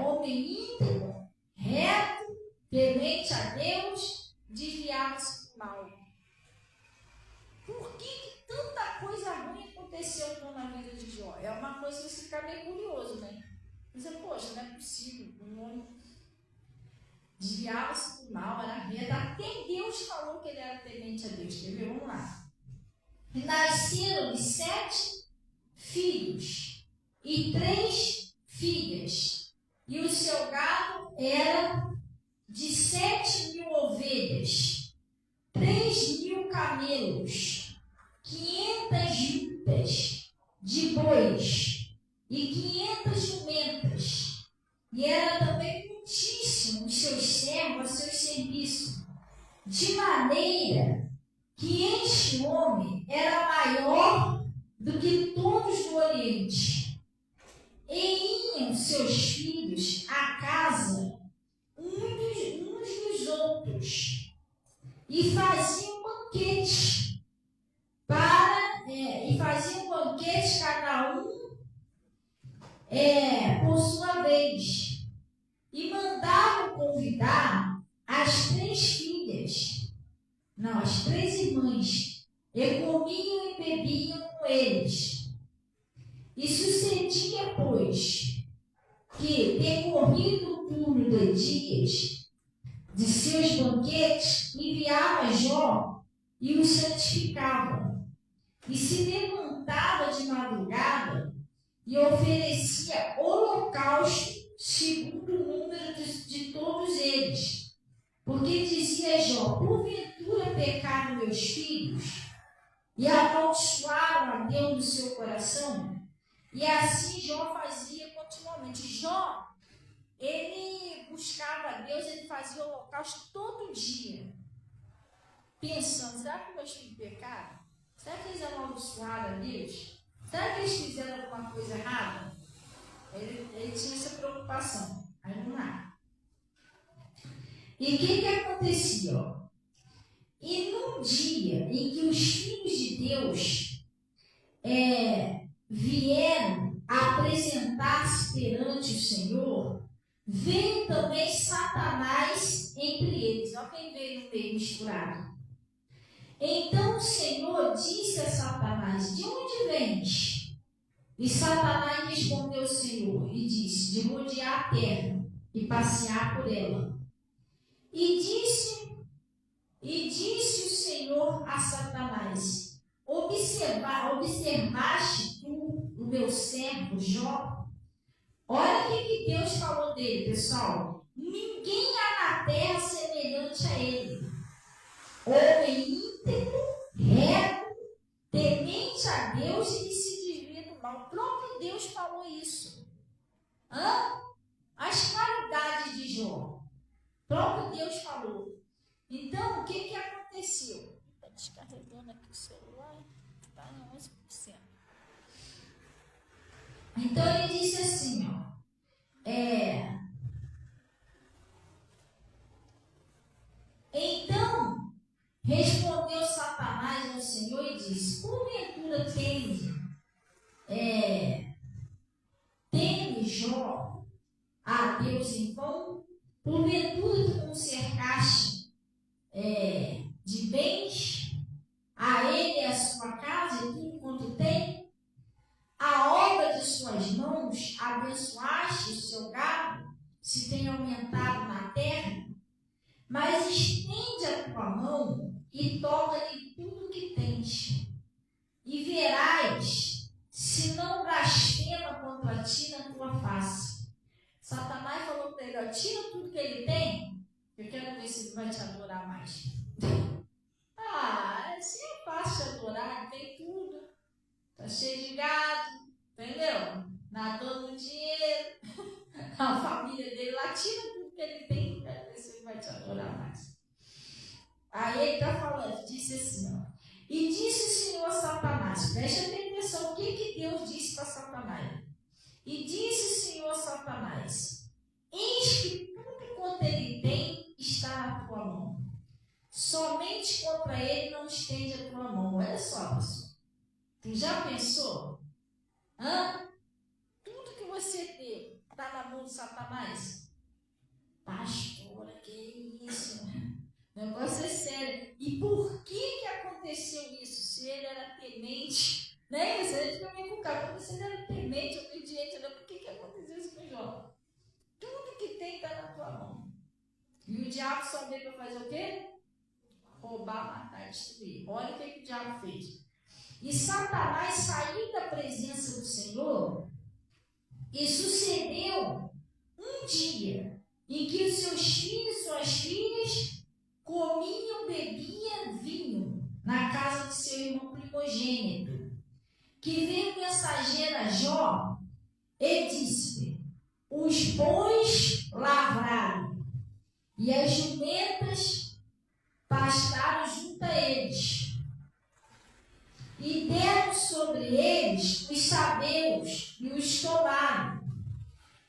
Homem íntegro, reto, temente a Deus, desviava-se do mal. Por que tanta coisa ruim aconteceu então na vida de Jó? É uma coisa que você fica meio curioso, né? Você, poxa, não é possível. Um homem desviava-se do mal, era reto. Até Deus falou que ele era temente a Deus. Quer ver? Vamos lá. Nasceram-lhe 7 filhos e 3 filhas. E o seu gado era de 7.000 ovelhas, 3.000 camelos, 500 jutas de bois e 500 jumentas. E era também muitíssimo os seus servos a seu serviço, de maneira que este homem era maior do que todos do Oriente. E iam seus filhos à casa uns dos outros e faziam banquete cada um por sua vez, e mandavam convidar as 3 filhas, não, as 3 irmãs, e comiam e bebiam com eles. E sucedia, pois, que, decorrido o turno de dias de seus banquetes, enviava Jó e os santificava. e se levantava de madrugada e oferecia holocausto segundo o número de todos eles. Porque dizia Jó: porventura pecaram meus filhos e amaldiçoaram a Deus no seu coração? E assim Jó fazia continuamente. Jó, ele buscava a Deus, ele fazia holocausto todo dia, pensando: será que meus filhos pecaram? Será que eles amaldiçoaram a Deus? Será que eles fizeram alguma coisa errada? Ele tinha essa preocupação. Aí vamos lá. E o que acontecia? E num dia em que os filhos de Deus vieram apresentar-se perante o Senhor, veio também Satanás entre eles. Olha quem veio no meio misturado. Então o Senhor disse a Satanás: de onde vens? E Satanás respondeu ao Senhor e disse: de rodear a terra e passear por ela. E disse o Senhor a Satanás: observaste tu o meu servo Jó? Olha o que Deus falou dele, pessoal. Ninguém há na terra semelhante a ele. Homem íntegro, reto, temente a Deus e que se desvia do mal. O próprio Deus falou isso. As qualidades de Jó. O próprio Deus falou. Então, o que aconteceu? Está descarregando aqui o celular. Está em 11%. Então, ele disse assim, Então, respondeu Satanás ao Senhor e disse: porventura teme Jó a Deus em vão? Porventura tu não cercaste de bens a ele e a sua casa e tudo quanto tem? A obra de suas mãos abençoaste o seu gado, se tem aumentado na terra? Mas estende a tua mão e toca-lhe tudo que tens, e verás se não blasfema contra ti na tua face. Satanás falou para ele: tira tudo que ele tem, eu quero ver se ele vai te adorar mais. Assim é fácil de adorar, tem tudo, está cheio de gado, entendeu? Nadando no dinheiro, a família dele lá, tira tudo que ele tem, eu quero ver se ele vai te adorar mais. Aí ele está falando, disse assim, e disse o Senhor a Satanás, preste atenção, o que Deus disse para Satanás? E disse o Senhor a Satanás: eis que tudo quanto ele tem está na tua mão, somente contra ele não estende a tua mão. Olha só, pessoal, tu já pensou? Tudo que você tem está na mão de Satanás? Pastora, que isso? O negócio é sério. E por que aconteceu isso? Se ele era temente, né? Se ele fica meio com cara, se ele era temente, obediente, por que aconteceu isso com Jó? Tudo que tem está na tua mão. E o diabo só veio para fazer o quê? Roubar, matar e destruir. Olha o que o diabo fez. E Satanás saiu da presença do Senhor, e sucedeu um dia em que os seus filhos e suas filhas comiam, bebiam vinho na casa de seu irmão primogênito, que veio o mensageiro a Jó e disse: os bois lavraram e as jumentas pastaram junto a eles, e deram sobre eles os sabeus e os tomaram,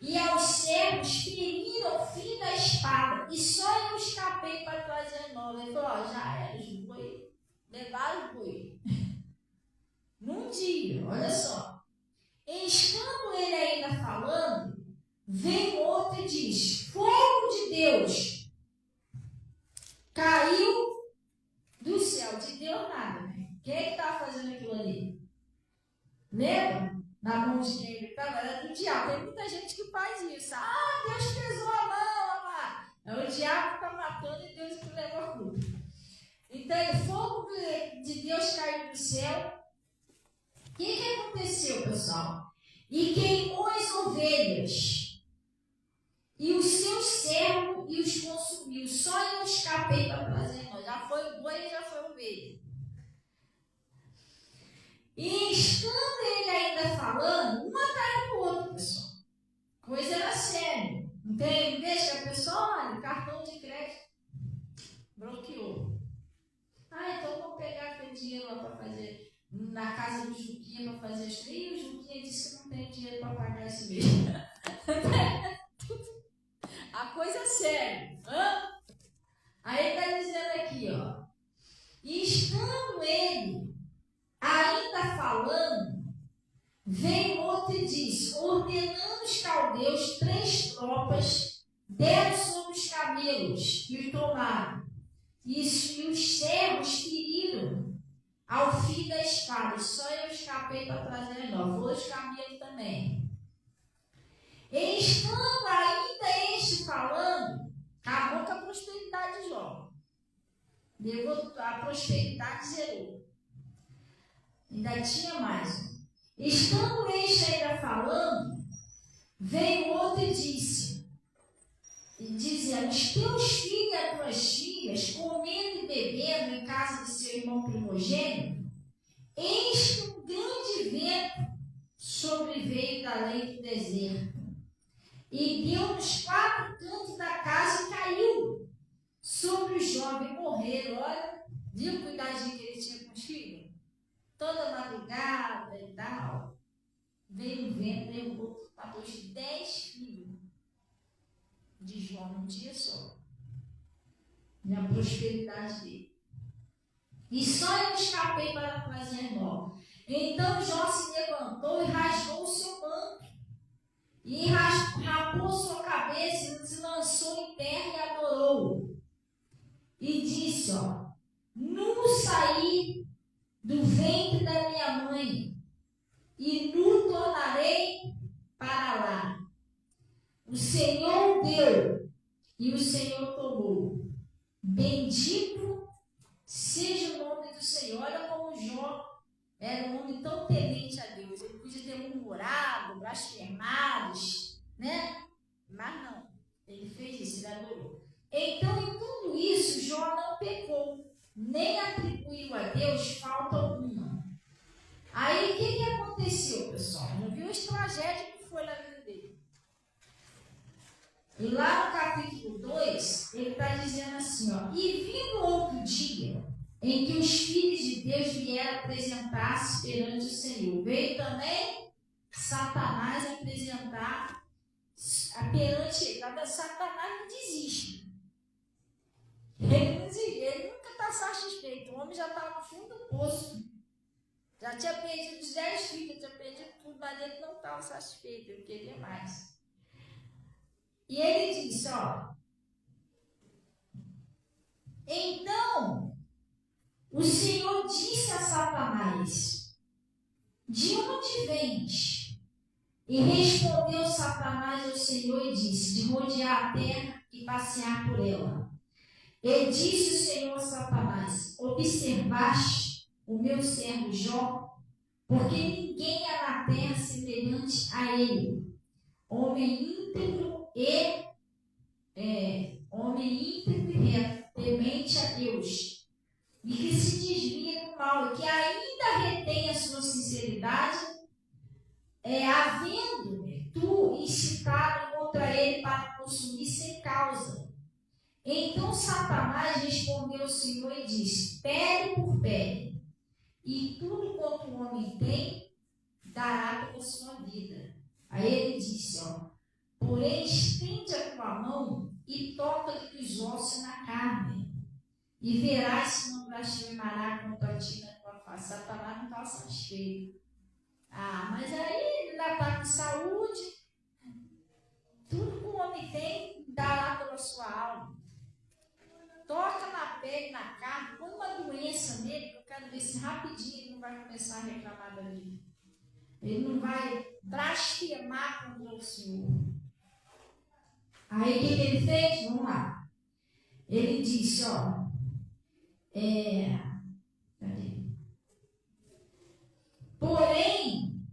e aos servos feriram o fim da espada, e só eu escapei para trazer a nova. Ele falou: já era, os boi, levaram os boi. Num dia, olha só, estando ele ainda falando, vem outro e diz: fogo de Deus caiu do céu. De Deus nada, né? Quem é que estava fazendo aquilo ali? Lembra? Na mão de quem ele estava? Era do diabo. Tem muita gente que faz isso. Deus pesou a mão, amado. É o diabo que está matando e Deus que leva a culpa. Então, o fogo de Deus caiu do céu aconteceu, pessoal? E queimou as ovelhas, e os seus servos e os consumiu. Só eu escapei para trazer nós. Já foi o boi e já foi a ovelha. E estando ele ainda falando, um atrás do outro, pessoal. Coisa era séria. Não tem vez que a pessoa, olha, cartão de crédito bloqueou. Então vou pegar aquele dinheiro lá para fazer, na casa do Juquinha para fazer as trilhas. E o Juquinha disse que não tem dinheiro para pagar esse mês. A coisa é séria. Aí está dizendo aqui, ó. E estando ele ainda falando, veio outro e disse, ordenando os caldeus 3 tropas, deram sobre os camelos e os tomaram. E os servos feriram ao fim da espada. Só eu escapei para trazer nós. Foi os camelos também. E estando ainda este falando, acabou com a prosperidade de Jó. Levou a prosperidade, zerou. Ainda tinha mais. Estando este ainda falando, veio outro e disse, dizendo, os teus filhos e as tuas filhas, comendo e bebendo em casa de seu irmão primogênito, eis que um grande vento sobreveio da lei do deserto, e deu nos 4 cantos da casa e caiu sobre os jovens, morreram. Olha, viu o cuidadinho que ele tinha com os filhos? Toda madrugada e tal, veio um vento, levou, matou os 10 filhos de Jó num dia só. Na prosperidade dele. E só eu escapei para trazer nó. Então Jó se levantou e rasgou o seu manto. E rapou sua cabeça e se lançou em terra e adorou. E disse, ó, nu saí do ventre da minha mãe, e nu tornarei para lá. O Senhor deu, e o Senhor tomou. Bendito seja o nome do Senhor. Olha como Jó era um homem tão temente a Deus. Ele podia ter murmurado, blasfemado, né? Mas não. Ele fez isso, ele adorou. Então, em tudo isso, Jó não pecou, nem atribuiu a Deus falta alguma. Aí, o que aconteceu, pessoal? Já viu as tragédias que foi na vida dele? E lá no capítulo 2, ele está dizendo assim, ó, e vindo outro dia, em que os filhos de Deus vieram apresentar-se perante o Senhor, veio também Satanás apresentar perante ele. Satanás não desiste. Ele não desiste, ele nunca está satisfeito. O homem já está no fundo do poço. Já tinha perdido os 10 filhos, tinha perdido tudo, mas ele não estava satisfeito, ele queria mais. E ele disse, ó, então o Senhor disse a Satanás, de onde vens? E respondeu Satanás ao Senhor e disse, de rodear a terra e passear por ela. E disse o Senhor a Satanás, observaste o meu servo Jó? Porque ninguém há na terra semelhante a ele, homem íntegro e reto, temente a Deus, e que se desvia do mal, e que ainda retém a sua sinceridade, havendo tu incitado contra ele para consumir sem causa. Então Satanás respondeu ao Senhor e disse, pele por pele, e tudo quanto o homem tem, dará pela sua vida. Aí ele disse, ó, porém estende a tua mão e toca-lhe os ossos na carne, e verás se não blasfemará contra ti na tua face. Satanás não está satisfeito. Mas aí ele ainda está com saúde, tudo que o homem tem, dará pela sua alma. Toca na pele, na carne, põe uma doença nele, que eu quero ver se rapidinho ele não vai começar a reclamar da vida. Ele não vai blasfemar contra o Senhor. Aí o que ele fez? Vamos lá. Ele disse, ó, porém,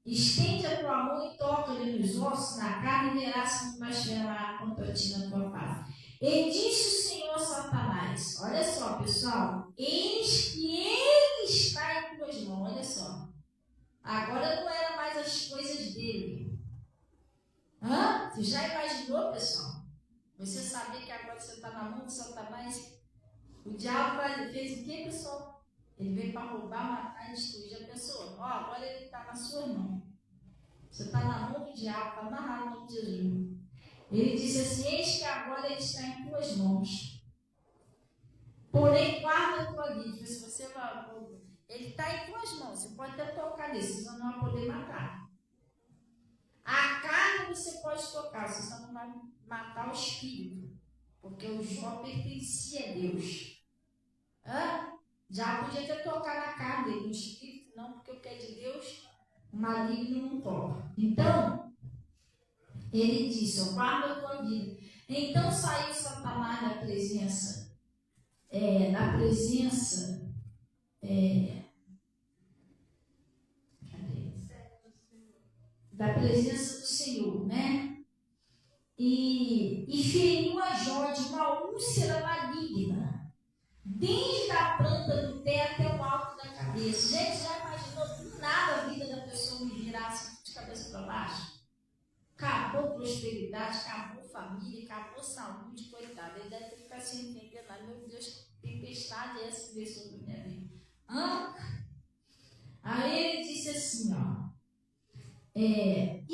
estende a tua mão e toca-lhe nos ossos, na carne, e verás como vai chegar contra ti na tua face. E disse o Senhor a Satanás, olha só, pessoal, eis que ele está em tuas mãos, olha só. Agora não era mais as coisas dele. Você já imaginou, pessoal? Você sabia que agora você está na mão de Satanás? O diabo fez o que, pessoal? Ele veio para roubar, matar e destruir. Já pensou? Agora ele está na sua mão. Você está na mão do diabo, está amarrado no nome de Jesus. Ele disse assim, eis que agora ele está em tuas mãos. Porém, guarda a tua vida. Se você vai, ele está em tuas mãos. Você pode até tocar nele, você não vai poder matar. A carne você pode tocar, você só não vai matar o espírito. Porque o Jó pertencia a Deus. Já podia ter tocado na carne dele, no espírito, não, porque o que é de Deus, o maligno não toca. Então, ele disse, guarda a tua vida. Então saiu Satanás da presença do Senhor, né? E feriu a Jó de uma úlcera maligna, desde a planta do pé até o alto da cabeça. Gente, já imaginou do nada a vida da pessoa me virar assim, de cabeça para baixo? Acabou prosperidade, acabou família, acabou saúde, coitado. Ele deve ter ficado sem entender nada. Meu Deus, que tempestade é essa que veio sobre minha vida? Aí ele disse assim, e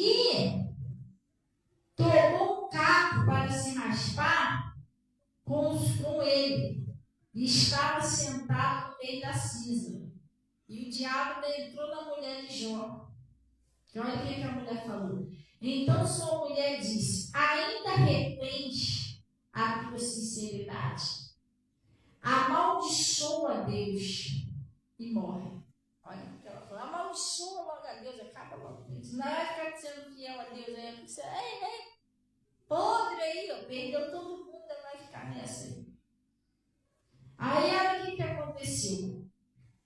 tomou um caco para se raspar com ele, e estava sentado no meio da cinza. E o diabo entrou na mulher de Jó. E olha o que a mulher falou. Então sua mulher disse, ainda retens a tua sinceridade, amaldiçoa Deus e morre. Olha o que ela falou, amaldiçoa logo a Deus, acaba logo com isso. Não vai ficar sendo fiel a Deus, aí você, podre aí, perdeu todo mundo, vai ficar nessa aí. Aí olha o que aconteceu.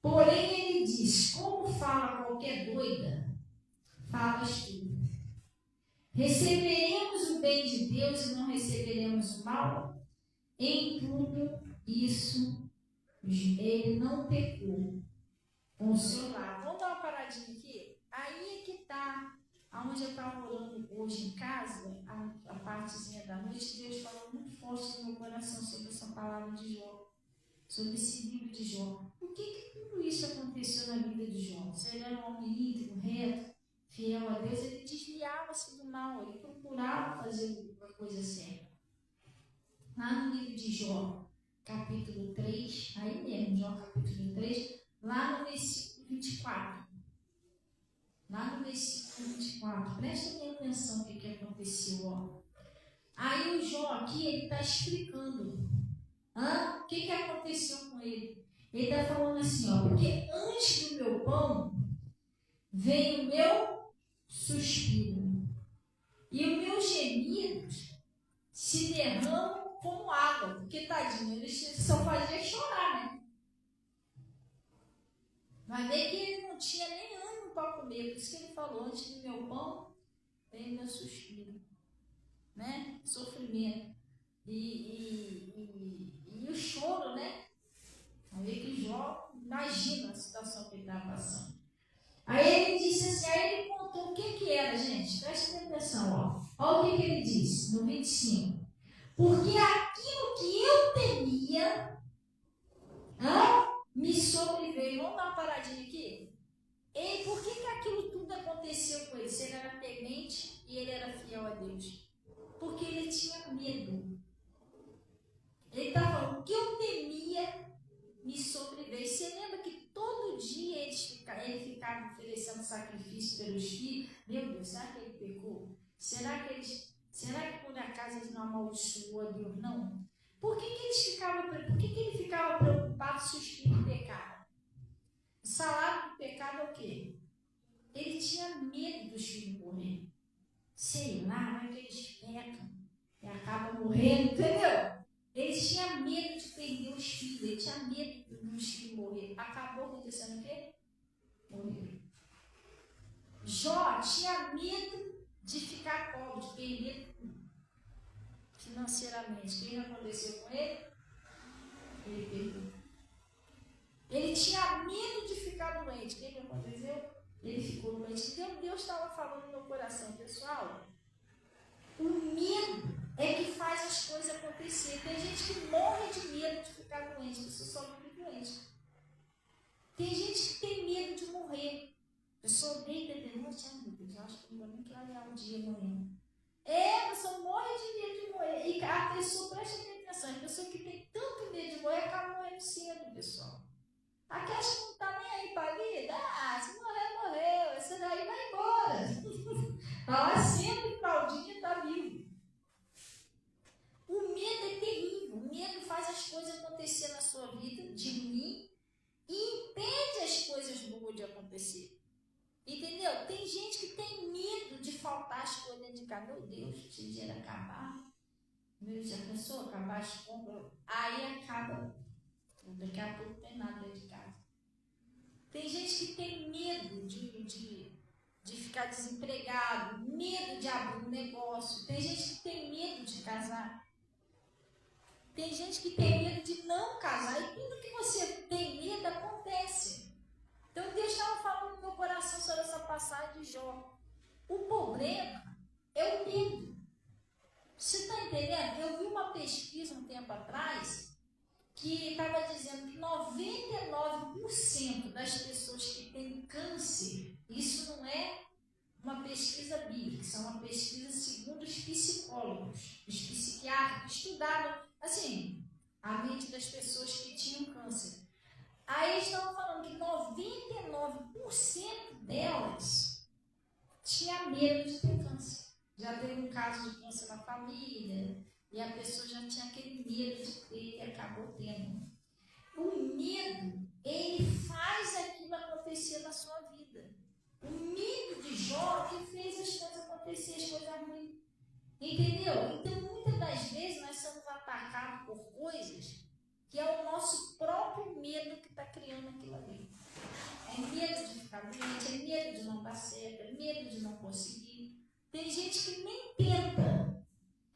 Porém ele diz, como fala qualquer doida, falas tu. Receberemos o bem de Deus e não receberemos o mal? Em tudo isso, ele não pecou com o seu lado. Vamos dar uma paradinha aqui? Aí é que está, aonde eu estava orando hoje em casa, a partezinha da noite, Deus falou muito forte no meu coração sobre essa palavra de Jó, sobre esse livro de Jó. Por que tudo isso aconteceu na vida de Jó? Se ele era um homem íntegro, reto, fiel a Deus, ele desviava-se do mal, ele procurava fazer a coisa certa. Lá no livro de Jó, capítulo 3, aí mesmo, Jó capítulo 3, lá no versículo 24. Lá no versículo 24, prestem bem atenção o que aconteceu. Aí o Jó aqui, ele está explicando o que aconteceu com ele. Ele está falando assim, porque antes do meu pão vem o meu suspiro, e o meu gemido se derrama como água, porque tadinho, ele só fazia chorar, né? Mas nem que ele não tinha nem ânimo para comer, por isso que ele falou, antes do meu pão vem o meu suspiro, né? Sofrimento. E o choro, né? Aí que Jó imagina a situação que ele estava passando. Aí ele disse assim, aí ele contou o que era, gente. Presta atenção, olha o que ele disse no 25. Porque aquilo que eu temia me sobreveio. Vamos dar uma paradinha aqui? E por que aquilo tudo aconteceu com ele? Se ele era temente e ele era fiel a Deus? Porque ele tinha medo. Ele está falando, o que eu temia me sobreveio. Você lembra que todo dia ele ficava oferecendo sacrifício pelos filhos? Meu Deus, será que ele pecou? Será que por acaso ele não amaldiçoou a Deus? Não. Por que ele ficava preocupado se os filhos pecavam? O salário do pecado é o quê? Ele tinha medo dos filhos morrerem. Sei lá, vai que eles pecam e acabam morrendo, entendeu? Ele tinha medo de perder os filhos, ele tinha medo dos filhos morrer. Acabou acontecendo o quê? Morreram. Jó tinha medo de ficar pobre, de perder tudo financeiramente. O que aconteceu com ele? Ele perdeu. Ele tinha medo de ficar doente. O que aconteceu? Ele ficou doente. Então Deus estava falando no meu coração, pessoal. O medo é que faz as coisas acontecer. Tem gente que morre de medo de ficar doente. A pessoa só morre doente. Tem gente que tem medo de morrer. A pessoa deita de noite. Ai, meu Deus, eu acho que não vou nem clarear o dia amanhã. A pessoa morre de medo de morrer. E a pessoa, presta atenção, a pessoa que tem tanto medo de morrer acaba morrendo cedo, pessoal. Aquelas que não está nem aí para a vida, se morrer, morreu. Essa daí vai embora. Está lá sempre Claudinha está vivo. O medo é terrível. O medo faz as coisas acontecer na sua vida, diminuir, e impede as coisas boas de acontecer. Entendeu? Tem gente que tem medo de faltar as coisas dentro de casa. Meu Deus, esse dinheiro acabar. Meu Deus, já pensou acabar as compras? Aí acaba. Daqui a pouco não tem nada dentro de casa. Tem gente que tem medo de ficar desempregado, medo de abrir um negócio. Tem gente que tem medo de casar. Tem gente que tem medo de não casar. E tudo que você tem medo acontece. Então Deus estava falando no meu coração sobre essa passagem de Jó. O problema é o medo. Você está entendendo? Eu vi uma pesquisa um tempo atrás que estava dizendo que 99% das pessoas que têm câncer, isso não é uma pesquisa bíblica, isso é uma pesquisa segundo os psicólogos, os psiquiatras, que estudaram, assim, a mente das pessoas que tinham câncer. Aí eles estavam falando que 99% delas tinha medo de ter câncer. Já teve um caso de câncer na família, e a pessoa já tinha aquele medo de ter e acabou tendo. O medo, ele faz aquilo acontecer na sua vida. O medo de Jó que fez as coisas acontecer, as coisas ruins. Entendeu? Então, muitas das vezes, nós somos atacados por coisas que é o nosso próprio medo que está criando aquilo ali. É medo de ficar doente, é medo de não dar certo, é medo de não conseguir. Tem gente que nem tenta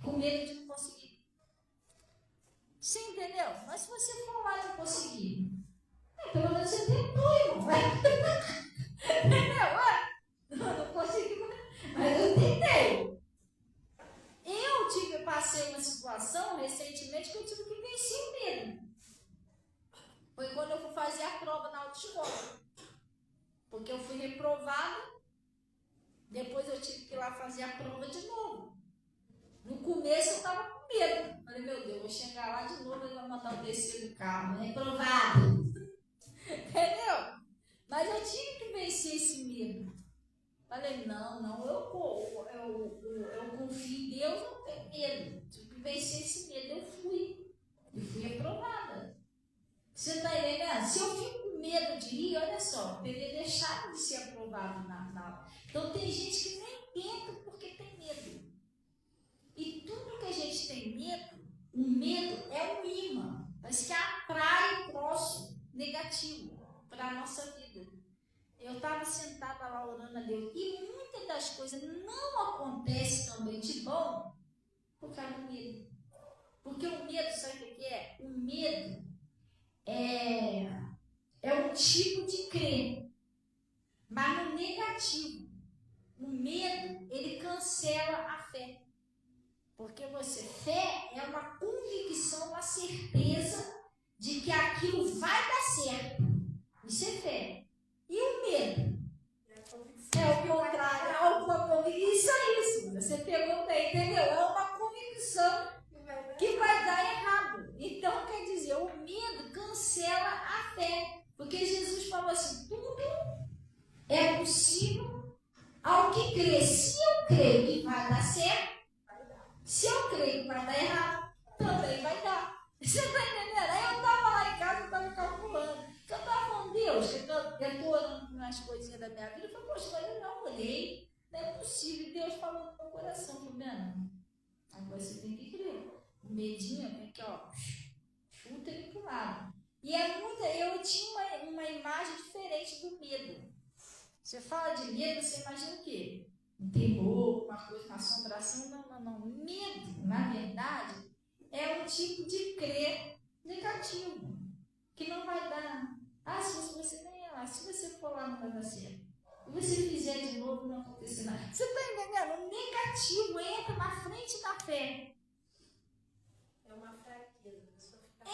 com medo de não conseguir. Você entendeu? Mas se você for lá e não conseguir, pelo menos você tentou, irmão. Entendeu? Não consegui, mas eu tentei. Passei uma situação recentemente que eu tive que vencer o medo. Foi quando eu fui fazer a prova na autoescola. Porque eu fui reprovada, depois eu tive que ir lá fazer a prova de novo. No começo eu estava com medo. Falei, meu Deus, vou chegar lá de novo e vai mandar eu descer do carro. Reprovado. Entendeu? Mas eu tive que vencer esse medo. Falei, não, eu confio em Deus, não tenho medo. Tive que vencer esse medo. Eu fui reprovada. Você está entendendo? Se eu fico com medo de ir, olha só, eu teria deixado de ser aprovado na aula. Então tem gente que nem tenta porque tem medo. E tudo que a gente tem medo, o medo é um imã. Parece que atrai o troço negativo para a nossa vida. Eu estava sentada lá orando a Deus. E muitas das coisas não acontecem também de bom por causa do medo. Porque o medo, sabe o que é? O medo é um tipo de crer, mas no negativo. O medo, ele cancela a fé. Porque fé é uma convicção, uma certeza de que aquilo vai dar certo. Isso é fé. E o medo? É o contrário, é uma convicção. Isso é isso. Você pegou bem, entendeu? É uma convicção que vai dar errado. Então, quer dizer, o medo cancela a fé. Porque Jesus falou assim, tudo é possível ao que crê. Se eu creio que vai dar certo, se eu creio que vai dar errado, também vai dar. Você está entendendo? Aí eu estava lá em casa, eu estava calculando. Eu estava falando, Deus, eu estou orando nas coisinhas da minha vida. Eu falei, poxa, mas eu não olhei. Não é possível. Deus falou no meu coração, Fabiana. Agora você tem que crer. O medinho vem aqui, ó. Chuta ele pro lado. E eu tinha uma imagem diferente do medo. Você fala de medo, você imagina o quê? Um temor, uma coisa, uma assombração. Não. Medo, na verdade, é um tipo de crer negativo, que não vai dar. Se você nem é lá, se você for lá, não vai dar certo. Se você fizer de novo, não acontecer nada. Você está entendendo? O negativo entra na frente da fé. É uma fraqueza. A pessoa fica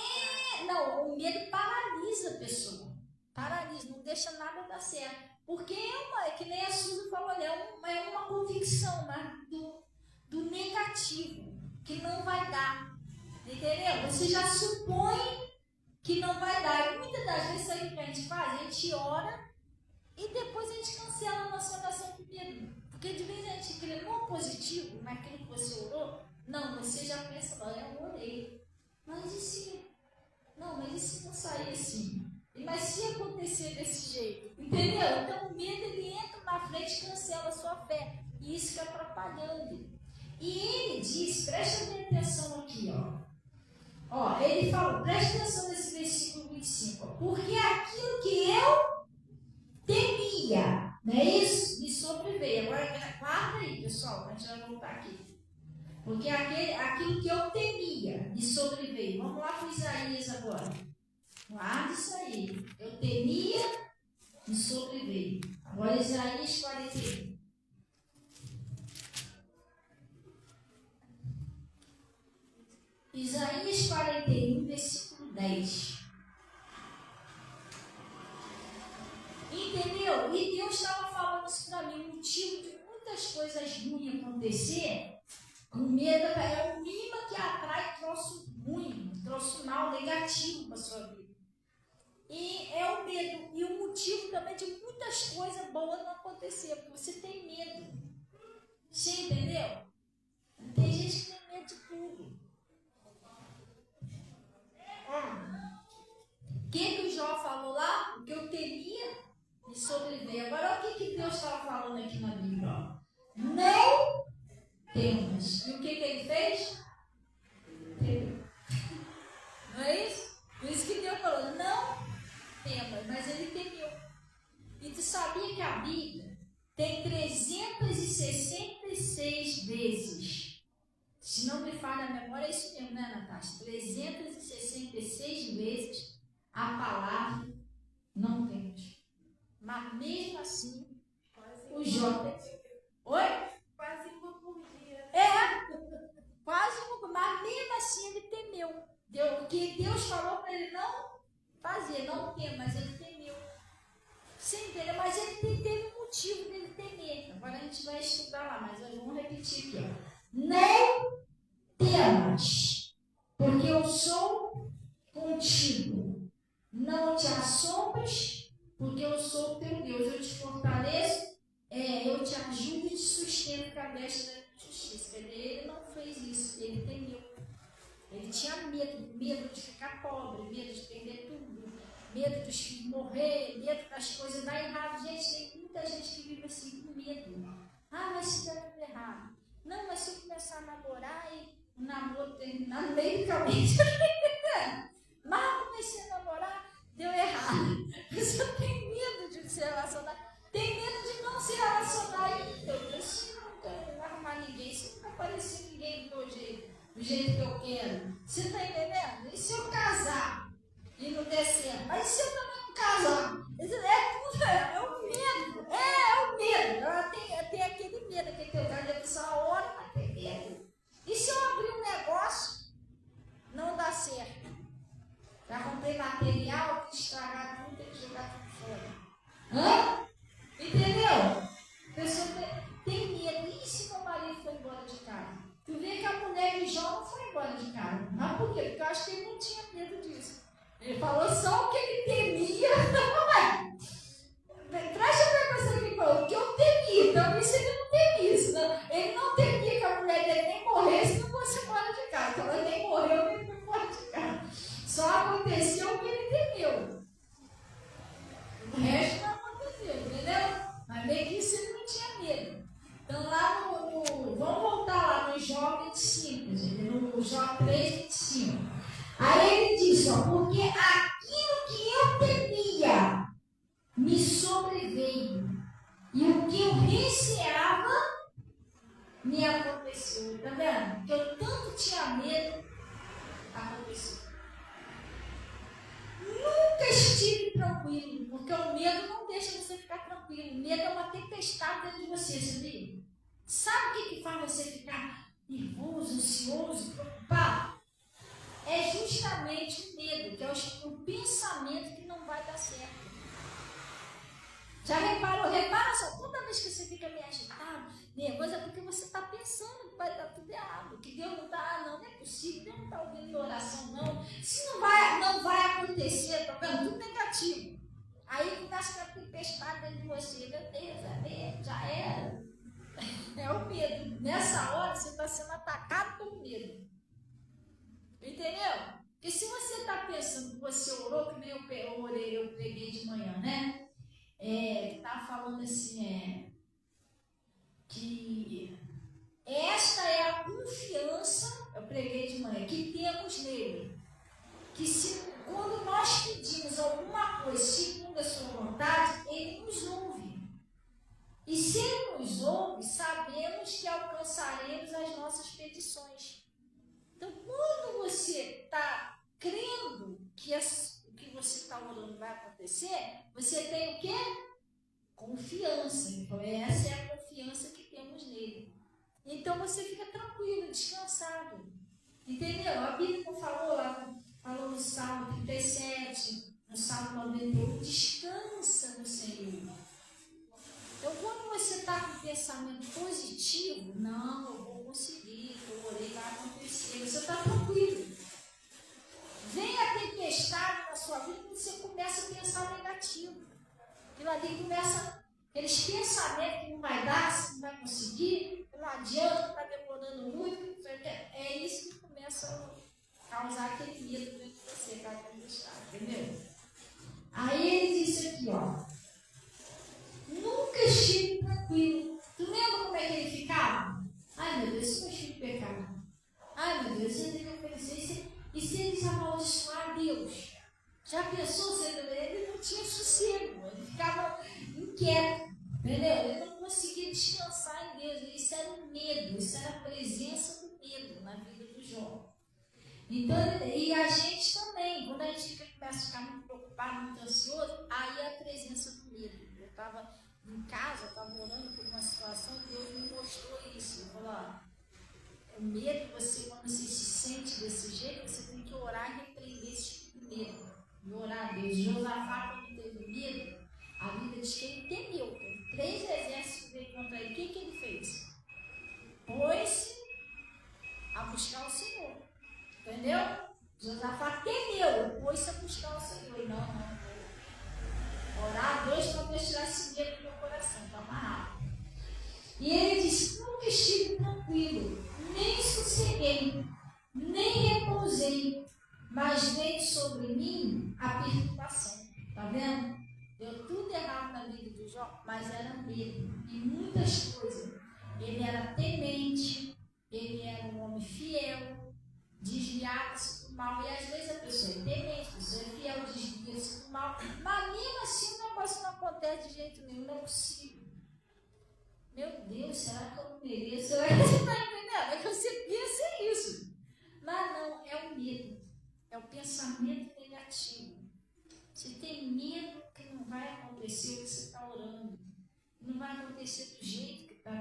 Não, o medo paralisa a pessoa. Paralisa, não deixa nada dar certo. Porque que nem a Suzy falou, é uma convicção, né, do negativo, que não vai dar. Entendeu? Você já supõe que não vai dar. E muitas das vezes, isso aí que a gente faz, a gente ora e depois a gente cancela a nossa oração com medo. Porque de vez a gente crê no positivo, naquilo que você orou, não, você já pensa, eu orei. Mas e se? Não, mas e se não sair assim? Mas se acontecer desse jeito? Entendeu? Então o medo, ele entra na frente e cancela a sua fé. E isso fica atrapalhando. E ele diz, presta bem atenção aqui, ó. Ele fala, presta atenção nesse versículo 25. Porque aquilo que eu temia, não é isso? Me sobreveio. Agora, guarda aí, pessoal, a gente vai voltar aqui. Porque aquilo que eu temia me sobreveio. Vamos lá para Isaías agora. Guarda isso aí. Eu temia, me sobreveio. Agora Isaías 41. Isaías 41, versículo 10. Entendeu? E Deus estava falando isso para mim. O motivo de muitas coisas ruins acontecer, o medo é o imã que atrai troço ruim, troço mal, negativo para a sua vida. E é o medo. E o motivo também de muitas coisas boas não acontecer, porque você tem medo. Você entendeu? Tem gente que tem medo de tudo. O que o Jó falou lá? O que eu temia me sobreveio. Agora, o que Deus estava falando aqui na Bíblia? Não temas. E o que ele fez? Temeu. Não é isso? Por isso que Deus falou, não temas, mas ele temeu. E tu sabia que a Bíblia tem 366 vezes, se não me falha a memória, é isso mesmo, né, Natasha? 366 vezes a palavra não temas. Mas mesmo assim, o Jó... Oi? quase uma por dia. Quase uma, mas mesmo assim ele temeu. Porque Deus falou para ele não fazer, não ter, mas ele temeu. Você entendeu? Mas ele teve um motivo dele temer. Agora a gente vai estudar lá, mas vamos repetir aqui. Não temas, porque eu sou contigo. Não te assombres, porque eu sou o teu Deus. Eu te fortaleço, eu te ajudo e te sustento com a destra da justiça. Ele não fez isso, ele temeu. Ele tinha medo de ficar pobre, medo de perder tudo, medo dos filhos morrer, medo das coisas dar errado. Gente, tem muita gente que vive assim com medo. Mas se der tudo errado. Não, mas se eu começar a namorar e o namoro terminar medicamente, mas eu comecei a namorar, deu errado. Você tem medo de se relacionar, tem medo de não se relacionar ainda. Eu disse, não quero arrumar ninguém, se não aparecer ninguém do meu jeito. Do jeito que eu quero. Você está entendendo? E se eu casar e não der certo? Mas e se eu também não casar? É o medo. É o medo. Tem aquele medo, aquele que eu quero, a pessoa ora, mas tem medo. E se eu abrir um negócio, não dá certo? Já comprei material, estragar tudo, tem que jogar tudo fora. Entendeu? A pessoa tem medo. E se meu marido foi embora de casa? Tu vê que a mulher de Jó não foi embora de casa. Mas por quê? Porque eu acho que ele não tinha medo disso. Ele falou só o que ele temia. Presta atenção aqui, o que eu temia. Então, isso ele não temia. Senão, ele não temia que a mulher dele nem morresse e não fosse embora de casa. Então, ela nem morreu, nem foi embora de casa. Só aconteceu o que ele temeu. O resto não aconteceu, entendeu? Mas meio que isso ele não tinha medo. Então, lá vamos voltar lá no Jó 25, gente, no Jó 3, 25. Aí ele diz, porque aquilo que eu temia me sobreveio. E o que eu receava me aconteceu. Tá vendo? Que eu tanto tinha medo, aconteceu. Nunca estive tranquilo, porque o medo não deixa você ficar tranquilo. O medo é uma tempestade dentro de você, sabia? Sabe o que faz você ficar nervoso, ansioso, preocupado? É justamente o medo, que é o pensamento que não vai dar certo. Já reparou? Repara só, toda vez que você fica meio agitado, nervoso, é porque você está pensando que vai dar tudo errado, que Deus não está, não é possível, Deus não está ouvindo a oração, não. Se não vai acontecer, tá vendo? Tudo negativo. Aí começa a tempestade dentro de você, meu Deus, já era. É o medo. Nessa hora você está sendo atacado pelo medo. Entendeu? Porque se você está pensando que você orou, que nem eu preguei de manhã, né? Estava falando assim, que esta é a confiança, eu preguei de manhã, que temos nele. Que quando nós pedimos alguma coisa segundo a sua vontade, ele nos ouve. E se ele nos ouve, sabemos que alcançaremos as nossas petições. Então, quando você está crendo que o que você está orando vai acontecer, você tem o quê? Confiança. Então, essa é a confiança que temos nele. Então, você fica tranquilo, descansado. Entendeu? A Bíblia não falou lá, falou no Salmo 37, no Salmo 91, descansa no Senhor. Então, quando você está com pensamento positivo, não, eu vou conseguir, eu orei, vai acontecer, você está tranquilo. Vem a tempestade na sua vida e você começa a pensar negativo. Aquilo ali começa, aqueles pensamentos que não vai dar, você não vai conseguir, não adianta, está demorando muito, é isso que começa a causar aquele medo dentro de você, aquela tempestade, entendeu? Aí ele disse aqui, ó. Nunca estive tranquilo. Tu lembra como é que ele ficava? Ai, meu Deus, se eu estive pecado. Ai, meu Deus, eu tenho que oferecer. E se eles amaldiçoar Deus? Já pensou se ele não tinha sossego? Ele ficava inquieto, entendeu? Ele não conseguia descansar em Deus. Isso era um medo, isso era a presença do medo na vida do Jó. Então, e a gente também, quando a gente começa a ficar muito preocupado, muito ansioso, aí é a presença do medo. Eu estava em casa, estava orando por uma situação e Deus me mostrou isso. Ele falou, o medo, quando você se sente desse jeito, você tem que orar e repreender esse tipo de medo. E orar a Deus. Josafá, quando teve medo, a Bíblia diz que ele temeu. 3 exércitos veio contra ele. O que ele fez? Pôs-se a buscar o Senhor. Entendeu? Josafá temeu, pôs-se a buscar o Senhor. E não. Orar a Deus para Deus tirar esse medo do meu coração, está amarrado. E ele disse, nunca estive tranquilo, nem sosseguei, nem repousei, mas veio sobre mim a perturbação. Está vendo? Deu tudo errado na vida do Jó, mas era medo. E muitas coisas. Ele era temente, ele era um homem fiel, desviava-se do mal. E às vezes a pessoa é temente, a pessoa é fiel, desvia-se do mal. Mas mesmo assim o negócio não acontece de jeito nenhum, não é possível. Meu Deus, será que eu não mereço? Será que você está entendendo? É que você pensa isso. Mas não, é o medo. É o pensamento negativo. Você tem medo que não vai acontecer o que você está orando. Não vai acontecer do jeito que está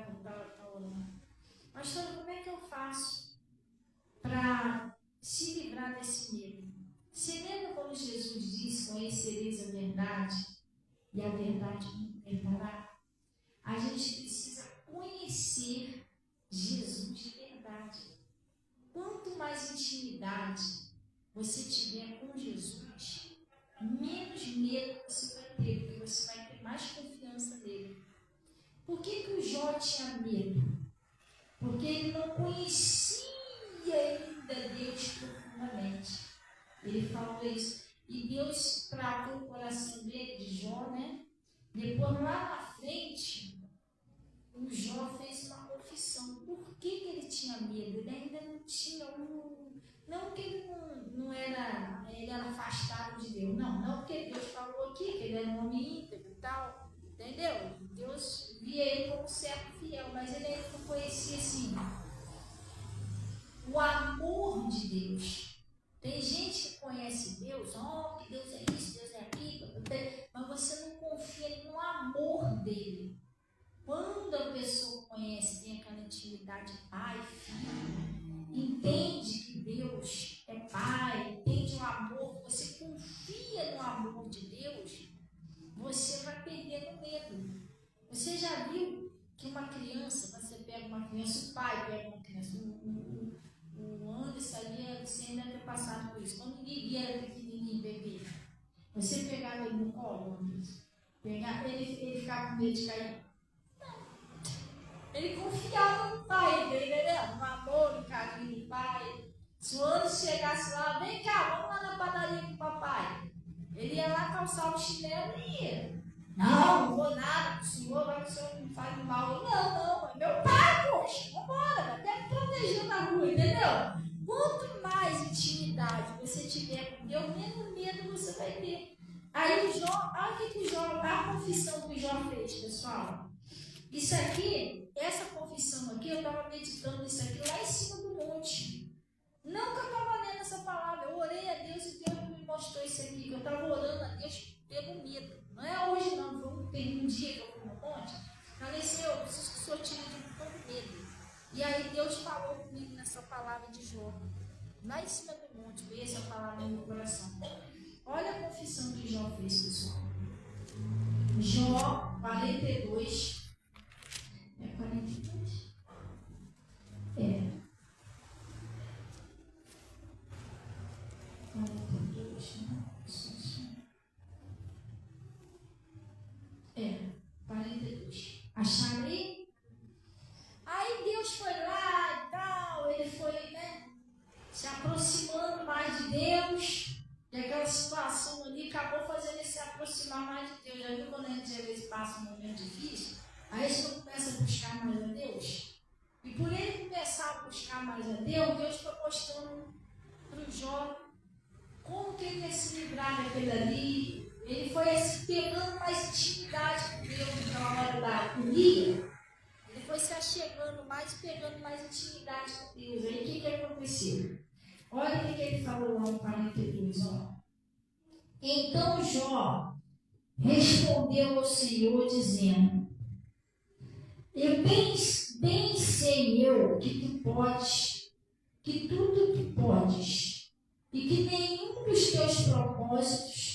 orando. Mas, como é que eu faço para se livrar desse medo? Você lembra quando Jesus disse, conhecereis a verdade e a verdade me libertará? A gente precisa conhecer Jesus de verdade. Quanto mais intimidade você tiver com Jesus, menos medo você vai ter, porque você vai ter mais confiança nele. Por que o Jó tinha medo? Porque ele não conhecia ainda Deus profundamente. Ele falou isso. E Deus tratou o coração dele, de Jó, né? Depois, lá na frente, o Jó fez uma confissão. Por que ele tinha medo? Ele ainda não tinha não que ele não era, ele era afastado de Deus. Não porque Deus falou aqui que ele era um homem íntegro e tal. Entendeu? Deus servo fiel, mas ele ainda não conhecia assim o amor de Deus. Tem gente que conhece Deus, que Deus é isso, Deus é aquilo, mas você não confia no amor dele. Quando a pessoa conhece, tem aquela intimidade pai, filho, entende que Deus é pai, entende o amor, você confia no amor de Deus, você vai perdendo medo. Você já viu que uma criança, você pega uma criança, o pai pega uma criança, o Anderson ali, você ainda deve ter passado por isso. Quando o Guigui era pequenininho, bebê, você pegava ele no colo, Anderson, ele ficava com medo de cair. Ele confiava no pai, entendeu? No amor, no carinho do pai. Se o Anderson chegasse lá, vem cá, vamos lá na padaria com o papai. Ele ia lá calçar o chinelo e ia. Não vou nada, o senhor vai que o senhor me faz mal. Não, é meu pai, poxa, vambora, até me proteger na rua, entendeu? Quanto mais intimidade você tiver com Deus, menos medo você vai ter. Aí o Jó, olha o que o Jó, a confissão que o Jó fez, pessoal. Isso aqui, essa confissão aqui, eu estava meditando nisso aqui lá em cima do monte. Não que eu estava lendo essa palavra, eu orei a Deus e Deus me mostrou isso aqui, que eu estava orando a Deus pelo medo. Não é hoje não, tem um dia que eu fui no monte, falei, Senhor, eu preciso que o Senhor tire de todo medo. E aí Deus falou comigo nessa palavra de Jó, lá em cima do monte, veio essa palavra no meu coração. Olha a confissão que Jó fez, pessoal. Jó 42. É 42? É. 42, não? 42. Acharei? Aí Deus foi lá e tal, ele foi, se aproximando mais de Deus, e aquela situação ali acabou fazendo ele se aproximar mais de Deus. Já viu quando a gente às vezes passa um momento difícil? Aí a gente começa a buscar mais a Deus. E por ele começar a buscar mais a Deus, Deus foi mostrando para o Jó como que ele ia se livrar daquele ali. Ele foi assim, pegando mais intimidade com Deus naquela hora da agonia. Ele foi se achegando mais, pegando mais intimidade com Deus. Aí o que aconteceu? Olha o que ele falou lá no 42, ó. Então Jó respondeu ao Senhor dizendo: eu bem sei eu que tu podes, que tudo tu podes, e que nenhum dos teus propósitos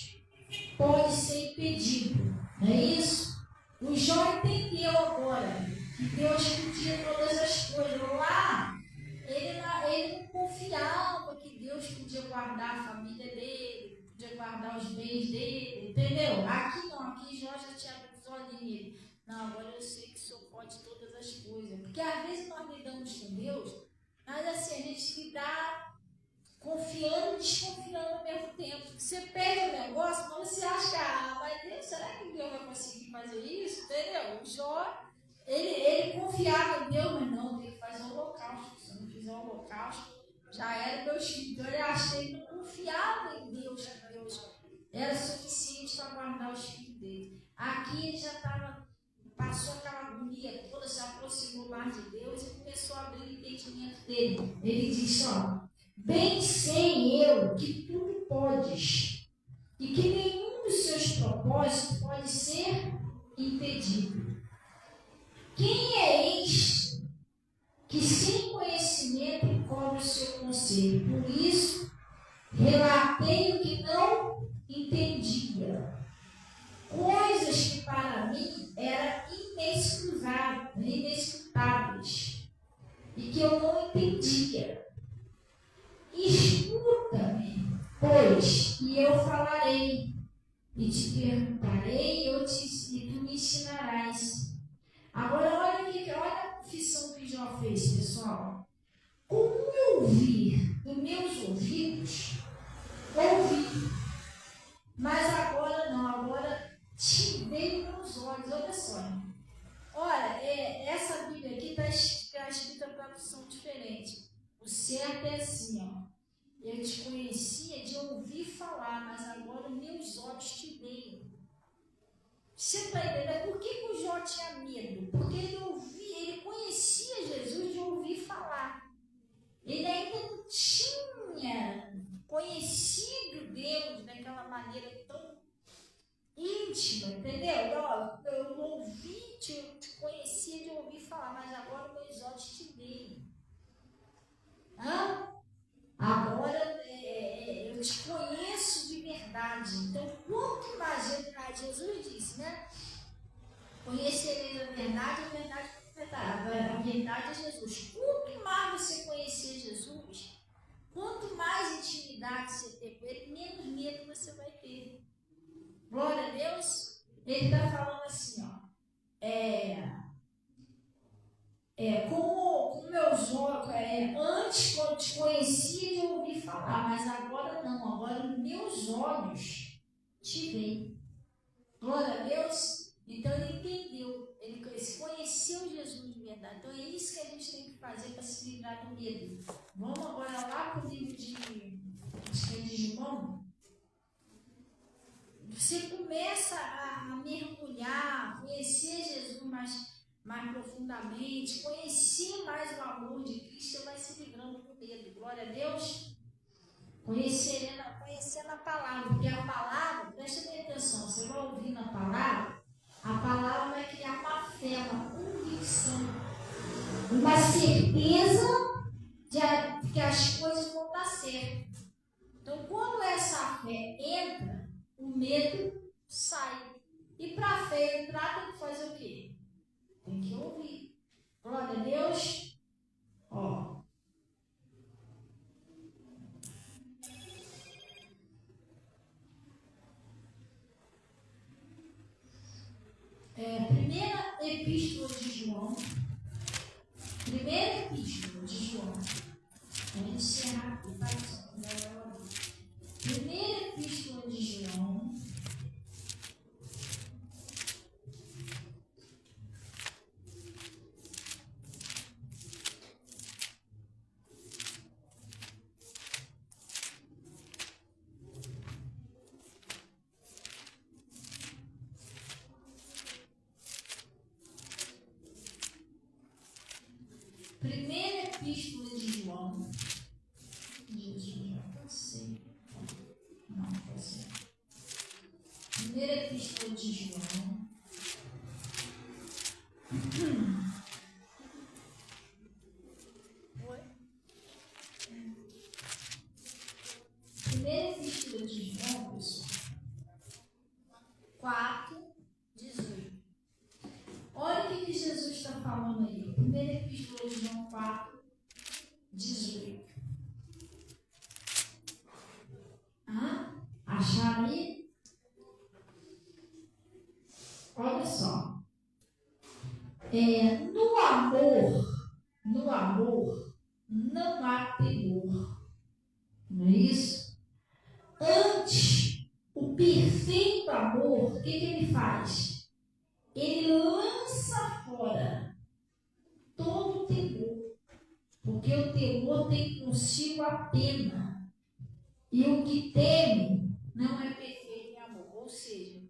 pode ser impedido. Não é isso? O Jó entendeu agora que Deus podia todas as coisas. Lá, ele não confiava que Deus podia guardar a família dele, podia guardar os bens dele, entendeu? Aqui não, aqui Jó já tinha os olhinhos nele. Não, agora eu sei que o Senhor pode todas as coisas. Porque às vezes nós lidamos com Deus, mas assim, a gente lidar confiando e desconfiando ao mesmo tempo. Você perde o negócio, mas você acha, mas Deus, será que Deus vai conseguir fazer isso? Entendeu? O Jó, ele confiava em Deus, mas não, tem que fazer um holocausto. Se eu não fizer um holocausto, já era meu filho. Então ele achava que ele não confiava em Deus, que Deus era suficiente para guardar os filhos dele. Aqui ele já estava, passou aquela agonia toda, se aproximou mais de Deus e começou a abrir o entendimento dele. Ele disse, bem sei eu que tudo podes, e que nenhum dos seus propósitos pode ser impedido. Quem é este que sem conhecimento encobre o seu conselho? Por isso, relatei o que não entendia. Coisas que para mim eram inescrutáveis e que eu não entendia. Escuta-me, pois, e eu falarei, e te perguntarei, e tu me ensinarás. Agora, olha a confissão que Jó fez, pessoal. Como eu ouvir dos meus ouvidos, ouvi, mas agora não, agora te veio meus olhos. Olha só. Olha, essa Bíblia aqui está escrita em tradução diferente. O certo é assim, eu te conhecia de ouvir falar, mas agora meus olhos te veem. Você está entendendo? Por que o Jó tinha medo? Porque ele ouviu Ele ainda não tinha conhecido Deus daquela maneira tão íntima, entendeu? Eu ouvi, te conhecia de ouvir falar, mas agora meus olhos te veem. Agora eu te conheço de verdade. Então, quanto mais Jesus disse, né? Conhecereis a verdade a verdade é Jesus. Quanto mais você conhecer Jesus, quanto mais intimidade você ter com Ele, menos medo você vai ter. Glória a Deus. Ele está falando assim, ó. Com meus olhos, antes quando te conhecia eu ouvi falar, mas agora não, agora meus olhos te veem. Glória a Deus. Então ele entendeu, ele conheceu Jesus de verdade. Então é isso que a gente tem que fazer para se livrar do medo. Vamos agora lá para o livro de João. Você começa a mergulhar, conhecer Jesus mais profundamente, conhecer mais o amor de Cristo, você vai se livrando do medo. Glória a Deus. Conhecendo a palavra, porque a palavra, presta bem atenção, você vai ouvindo a palavra vai criar uma fé, uma convicção, uma certeza de que as coisas vão dar certo. Então, quando essa fé entra, o medo sai. E para a fé entrar, tem que fazer o quê? Tem que ouvir. Glória a Deus. Ó. Primeira epístola de João. Primeira epístola de João. Vamos encerrar aqui, tá? Primeira epístola de João. Primeira epístola de João. Jesus, já passei. Não, passei. Primeira epístola de João. Primeira epístola de João, pessoal. 4:18. Olha o que Jesus está falando aí. Primeira epístola de João 4:18. Acharam aí? Olha só. No amor não há temor. Não é isso? Antes, o perfeito amor, o que ele faz? Ele lança fora todo o temor. Porque o temor tem consigo a pena. E o que teme não é perfeito em amor. Ou seja,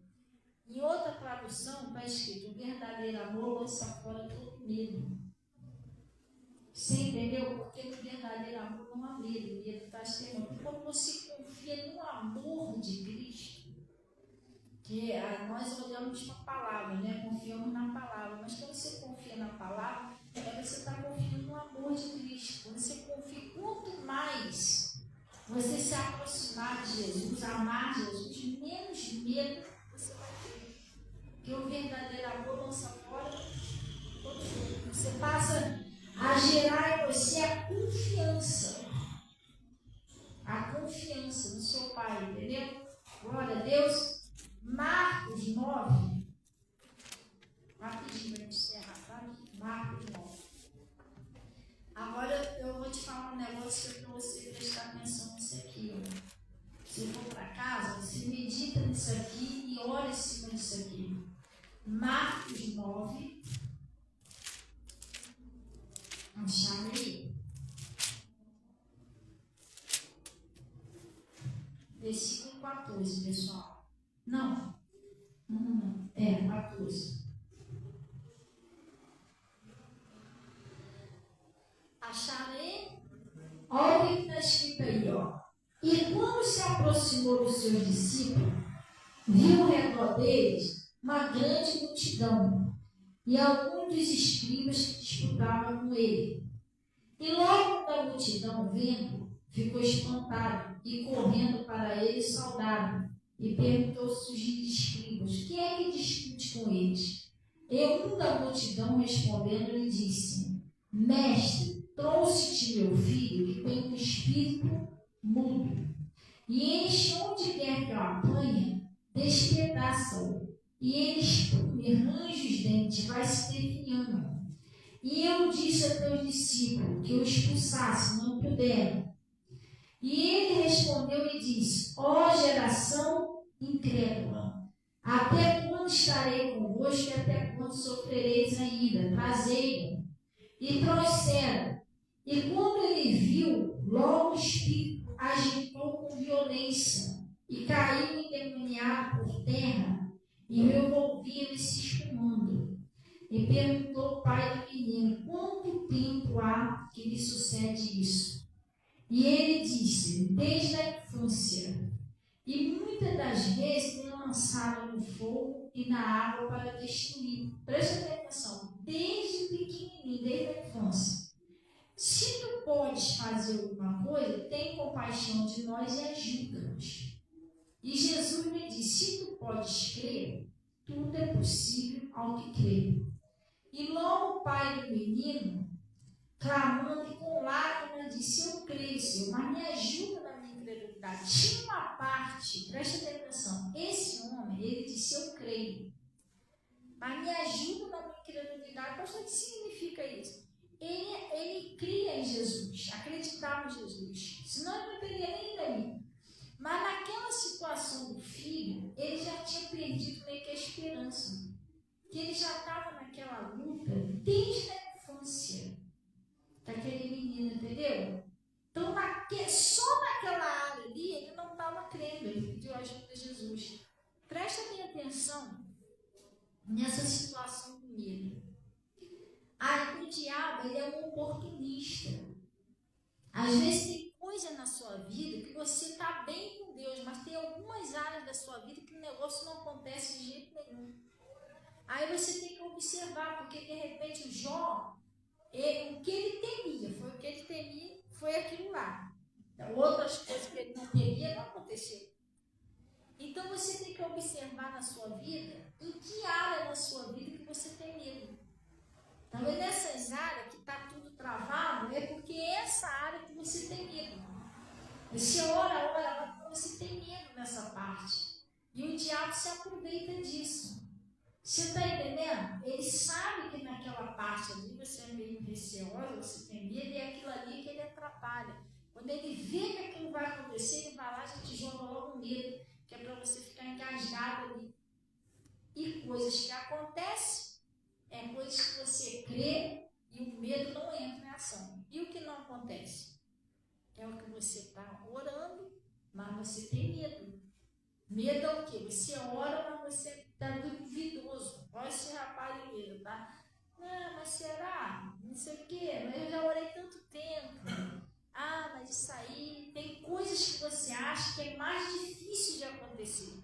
em outra tradução está escrito: o verdadeiro amor lança fora todo medo. Você entendeu? Porque no verdadeiro amor não há medo. O medo está extremamente. Quando você confia no amor de Cristo, que nós olhamos para a palavra, né? Confiamos na palavra. Mas quando você confia na palavra, você está confiando no amor de Cristo. Quando você confia, quanto mais você se aproximar de Jesus, amar Jesus, menos medo você vai ter. Porque o verdadeiro amor lança fora todo medo. Você passa a gerar em você a confiança no seu Pai, entendeu? Glória a Deus. Marcos 9. Rapidinho para encerrar, tá? Marcos 9. Agora eu vou te falar um negócio que é para você prestar atenção nisso aqui. Ó. Se for para casa, você medita nisso aqui e ora em cima disso aqui. Marcos 9. Acharam aí? Versículo 14, pessoal. Não. 14. Acharam aí? Senhor os seus discípulos, viu ao redor deles uma grande multidão e alguns dos escribas que disputavam com ele. E logo a multidão, vendo, ficou espantado e correndo para ele saudaram e perguntou se os escribas: quem é que discute com eles? E um da multidão respondendo lhe disse: Mestre, trouxe-te meu filho que tem um espírito mudo, e eles, onde quer que o apanha, despedaça-o, e ele espume, arranja os dentes, vai se definhando. E eu disse a teus discípulos que o expulsasse, não puderam. E ele respondeu e disse: ó geração incrédula, até quando estarei convosco e até quando sofrereis ainda? Trazei-o. E trouxeram. E quando ele viu, logo o espírito agitou com violência e caiu endemoniado por terra e revolvia-lhe se espumando. E perguntou ao pai do menino: quanto tempo há que lhe sucede isso? E ele disse: desde a infância. E muitas das vezes tem lançado no fogo e na água para destruir. Presta atenção, desde pequenininho, desde a infância. Se tu podes fazer alguma coisa, tem compaixão de nós e ajuda-nos. E Jesus me disse: se tu podes crer, tudo é possível ao que crê. E logo o pai do menino, clamando e com lágrimas, disse: eu creio, Senhor, mas me ajuda na minha incredulidade. Tinha uma parte, presta atenção, esse homem, ele disse: eu creio, mas me ajuda na minha incredulidade. Pastor, o que significa isso? Ele cria em Jesus, acreditava em Jesus, senão ele não teria nem daí. Mas naquela situação do filho, ele já tinha perdido meio que a esperança, que ele já estava naquela luta desde a infância daquele menino, entendeu? Então, só naquela área ali, ele não estava crendo, ele pediu ajuda de Jesus. Presta bem atenção nessa situação do medo. Aí o diabo, ele é um oportunista. Às vezes tem coisa na sua vida que você está bem com Deus, mas tem algumas áreas da sua vida que o negócio não acontece de jeito nenhum. Aí você tem que observar, porque de repente o Jó, o que ele temia, foi aquilo lá. Então, outras coisas que ele não temia não aconteceram. Então você tem que observar na sua vida, em que área da sua vida que você tem medo. Talvez nessas áreas que está tudo travado, é porque é essa área que você tem medo. Você ora, mas você tem medo nessa parte. E o diabo se aproveita disso. Você está entendendo? Ele sabe que naquela parte ali você é meio receosa, você tem medo, e é aquilo ali que ele atrapalha. Quando ele vê que aquilo vai acontecer, ele vai lá e já te joga logo um medo, que é para você ficar engasgado ali. E coisas que acontecem, é coisas que você crê e o medo não entra em ação. E o que não acontece? É o que você está orando, mas você tem medo. Medo é o quê? Você ora, mas você está duvidoso. Olha esse rapaz de medo, tá? Não, mas será? Não sei o quê. Mas eu já orei tanto tempo. Ah, mas isso aí, tem coisas que você acha que é mais difícil de acontecer.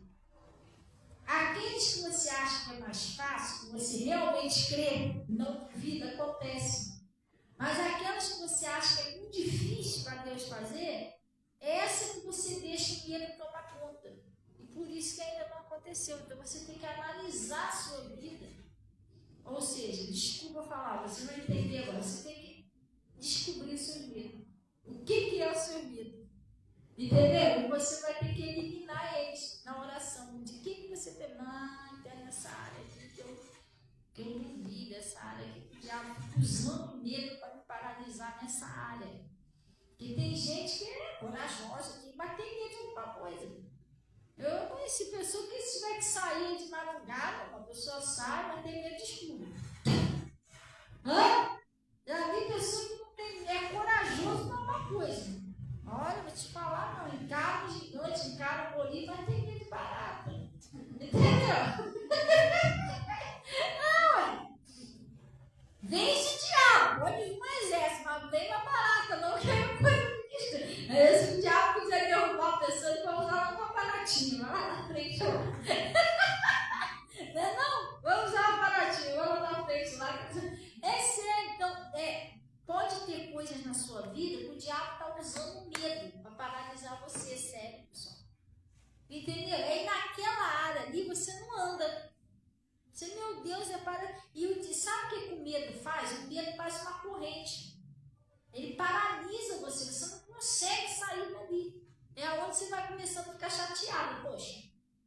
Aqueles que você acha que é mais fácil, que você realmente crê, não duvida, acontece. Mas aquelas que você acha que é muito difícil para Deus fazer, essa que você deixa o medo tomar conta. E por isso que ainda não aconteceu. Então você tem que analisar a sua vida. Ou seja, desculpa falar, você vai entender agora. Você tem que descobrir o seu medo. O que é o seu medo? Entendeu? E você vai ter que eliminar eles na oração. De que você tem? Não, tem nessa área aqui que eu duvido, essa área aqui que o diabo fica usando medo para me paralisar nessa área. Porque tem gente que é corajosa, mas tem medo de alguma coisa. Eu conheci pessoas que se tiver que sair de madrugada, uma pessoa sai, mas tem medo de escuro. Já vi pessoa que não tem, é corajoso para uma coisa. Olha, vou te falar, não, encara um gigante, encara um goli, mas tem medo de barata. Entendeu? Não, vence o diabo, pode vir um exército, mas vem uma barata, não quero coisa disso. Aí se o diabo quiser derrubar a pessoa, ele vai usar uma barata. para paralisar você, sério, pessoal. Entendeu? Aí naquela área ali você não anda. Você, meu Deus, é para. E sabe o que o medo faz? O medo faz uma corrente. Ele paralisa você, você não consegue sair dali. É onde você vai começando a ficar chateado. Poxa,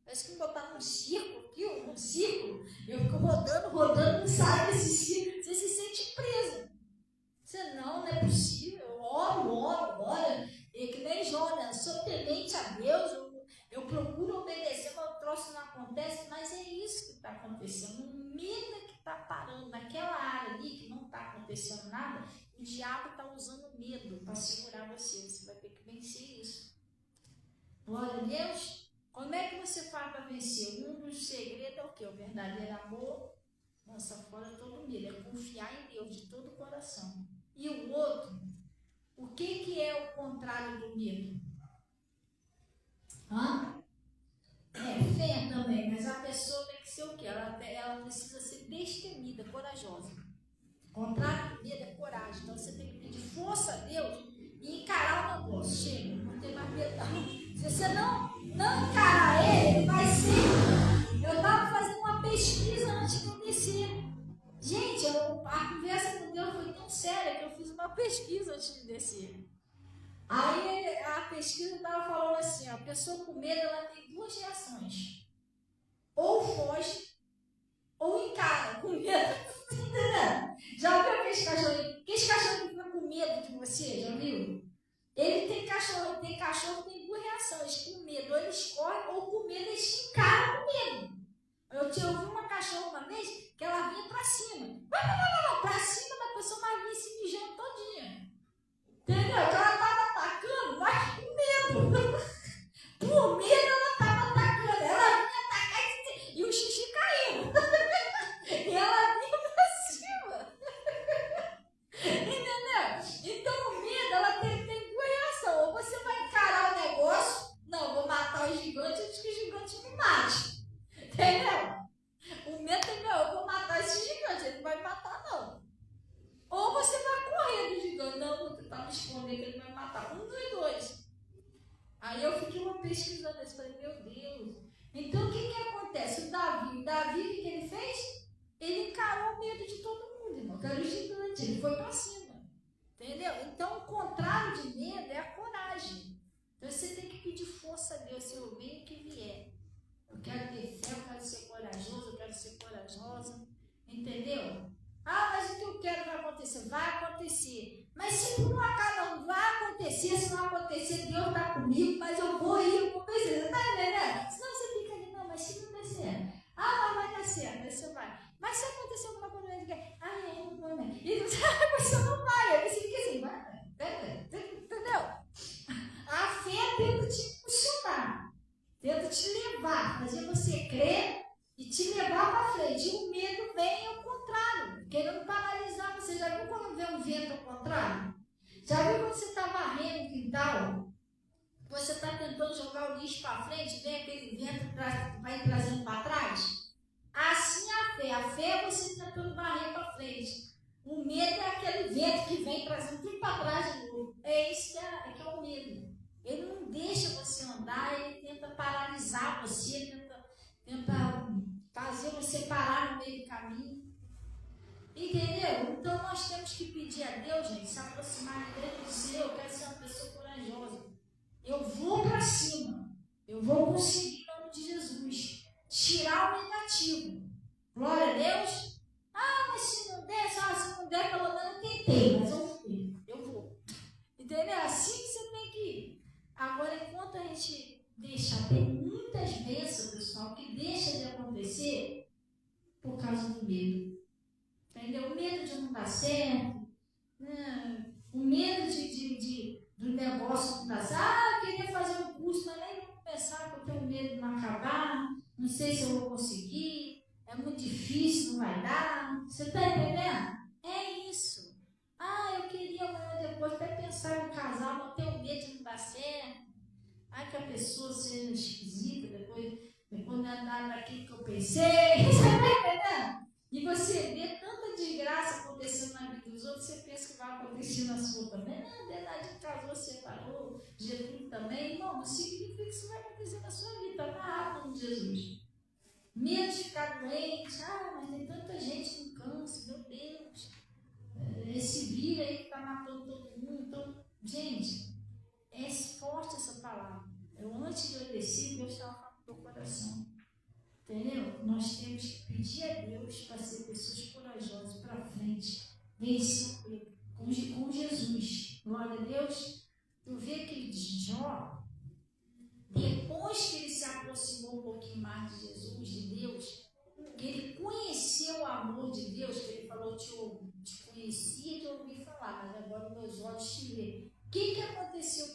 parece que me botar num círculo aqui, num círculo, eu fico rodando, não sai desse círculo. Você se sente preso. Você, não é possível. Eu oro. E que nem Jó, né? Eu sou temente a Deus, eu procuro obedecer, mas o troço não acontece. Mas é isso que está acontecendo. O medo é que está parando naquela área ali que não está acontecendo nada. O diabo está usando medo para segurar você. Você vai ter que vencer isso. Glória a Deus. Como é que você faz para vencer? Um dos segredos é o quê? O verdadeiro amor lança fora todo medo. É confiar em Deus de todo o coração. E o outro, o que é o contrário do medo? Fé também, mas a pessoa tem que ser o quê? Ela precisa ser destemida, corajosa. O contrário do medo é coragem. Então você tem que pedir força a Deus e encarar o negócio. Chega, não tem mais medo não. Se você não encarar ele vai ser. Eu estava fazendo uma pesquisa antes de eu descer. Gente, a conversa com Deus foi tão séria que eu fiz uma pesquisa antes de descer. Aí a pesquisa estava falando assim, a pessoa com medo ela tem duas reações. Ou foge, ou encara com medo. Já viu aqueles cachorrinhos? Aqueles cachorros que ficam com medo de você, já viu? Ele tem cachorro tem duas reações, com medo, ou eles correm, ou com medo eles te encaram com medo. Eu vi uma cachorra uma vez que ela vinha pra cima. Pra cima da pessoa, mas vinha se mijando todinha. Entendeu? Então ela estava atacando, mas com medo. Por medo ela estava atacando. Ela vinha atacar e o xixi caiu. E ela vinha pra cima. Entendeu? Então o medo, ela tem duas reações. Ou você vai encarar o negócio, não, vou matar o gigante antes que o gigante me mate. Entendeu? O medo tem que, eu vou matar esse gigante, ele não vai me matar não. Ou você vai correr do gigante, não, vou tentar me esconder que ele vai me matar. Um dos dois. Aí eu fiquei pesquisando isso, falei, meu Deus. Então o que acontece? O Davi, o que ele fez? Ele encarou o medo de todo mundo, irmão, que era o gigante, ele foi pra cima. Entendeu? Então o contrário de medo é a coragem. Então você tem que pedir força a Deus, se eu venho que vier. Eu quero ter fé, eu quero ser corajoso, eu quero ser corajosa. Entendeu? Mas o que eu quero vai acontecer? Vai acontecer. Mas se por um acaso não vai acontecer, se não acontecer, Deus está comigo, mas eu vou ir, eu vou vencer. Você está entendendo? Senão você fica ali, não, mas se não der certo. Mas vai dar certo, aí você vai. Mas se acontecer alguma coisa, eu não vou, né? E você não vai, aí você fica assim, vai. Entendeu? A fé tenta te impulsionar, tenta te levar, fazer você crer e te levar para frente. E o medo vem ao contrário, querendo paralisar você. Já viu quando vem um vento ao contrário? Já viu quando você está varrendo o quintal? Você está tentando jogar o lixo para frente, vem aquele vento que vai trazendo para trás? Assim é a fé é você tentando varrer para frente. O medo é aquele vento que vem trazendo tudo para trás de novo. É isso que é o medo. Ele não deixa você andar, ele tenta paralisar você, tenta fazer você parar no meio do caminho. Entendeu? Então nós temos que pedir a Deus, gente, se aproximar dele e dizer, eu quero ser uma pessoa corajosa. Eu vou para cima. Eu vou conseguir em nome de Jesus. Tirar o negativo. Glória a Deus. Mas se não der, pelo menos eu tentei, mas eu fui. Eu vou. Entendeu? Assim que você tem que ir. Agora, enquanto a gente tem muitas bênçãos, pessoal, que deixa de acontecer por causa do medo. Entendeu? O medo de não dar certo, né? O medo do negócio não dar certo. Eu queria fazer um curso, mas nem vou começar porque eu tenho medo de não acabar. Não sei se eu vou conseguir. É muito difícil, não vai dar. Você está entendendo? É isso. Eu queria amanhã depois até pensar em casar, mas tenho medo de não dar certo. Que a pessoa seja esquisita, depois não é nada daquilo que eu pensei. Você está entendendo? E você vê tanta desgraça acontecendo na vida dos outros, você pensa que vai acontecer na sua também. Não, verdade, casou, separou, Jesus também. Não, não significa que isso vai acontecer na sua vida. Está amarrado com Jesus. Medo de ficar doente. Mas tem tanta gente com câncer, meu Deus. Esse vírus aí que está matando todo mundo. Então, gente, é forte essa palavra. Antes de eu descer, Deus estava falando no meu coração. Entendeu? Nós temos que pedir a Deus para ser pessoas corajosas para frente, vencer com Jesus. Glória a Deus. Tu vê que Jó, depois que ele se aproximou um pouquinho mais de Jesus, de Deus, que ele conheceu o amor de Deus, que ele falou, te conhecia, te ouvi falar, mas agora meus olhos te veem. O que aconteceu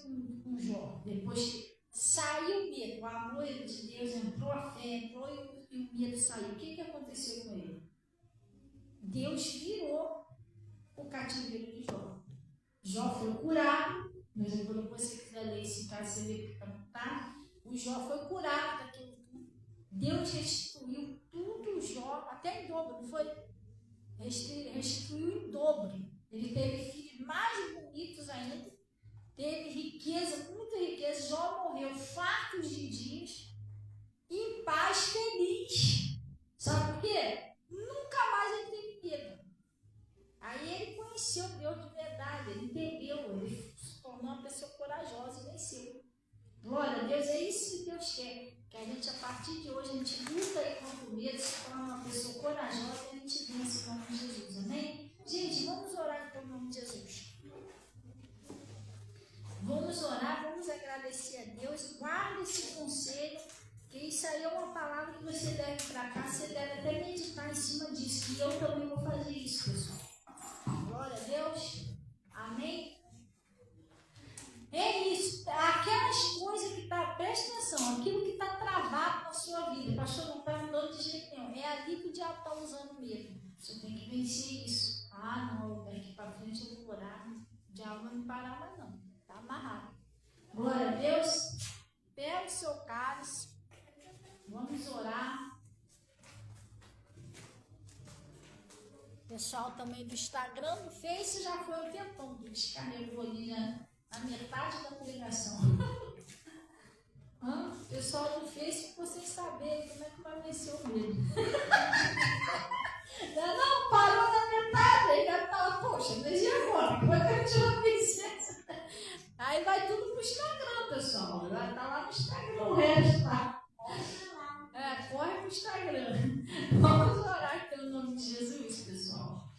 com Jó? Depois que saiu o medo, o amor de Deus entrou, a fé entrou e o medo saiu. O que aconteceu com ele? Deus virou o cativeiro de Jó. Jó foi curado, mas depois você quiser ler esse caso, você vê que tá? O Jó foi curado daquilo tudo. Deus restituiu tudo, Jó, até em dobro, não foi? Restituiu em dobro. Ele teve filhos mais bonitos ainda. Teve riqueza, muita riqueza. Jó morreu fartos de dias, em paz, feliz. Sabe por quê? Nunca mais ele teve medo. Aí ele conheceu Deus de verdade, ele entendeu, ele se tornou uma pessoa corajosa e venceu. Glória a Deus, é isso que Deus quer. Que a gente, a partir de hoje, a gente luta aí contra o medo, se torna uma pessoa corajosa e a gente vence em nome de Jesus. Amém? Gente, vamos orar em nome de Jesus. Vamos orar, vamos agradecer a Deus. Guarde esse conselho, que isso aí é uma palavra que você deve para cá, você deve até meditar em cima disso. E eu também vou fazer isso, pessoal. Glória a Deus. Amém? É isso. Aquelas coisas que está, presta atenção, aquilo que está travado na sua vida. Pastor, não está mudando de jeito nenhum. É ali que o diabo está usando mesmo. Você tem que vencer isso. Não, daqui para frente eu vou orar. O diabo não vai me parar mais não. Está amarrado. Glória a Deus. Pega o seu cálice. Vamos orar. Pessoal também do Instagram, do Face, já foi um tempão que descarregou ali na metade da publicação. Pessoal do Face, para vocês saberem como é que vai vencer o medo. Não, parou na metade, aí já fala, poxa, mas e agora? Como é que a gente vai vencer? Aí vai tudo pro Instagram, pessoal. Vai estar lá no Instagram o resto lá. Corre pro Instagram. Vamos orar pelo nome de Jesus, pessoal.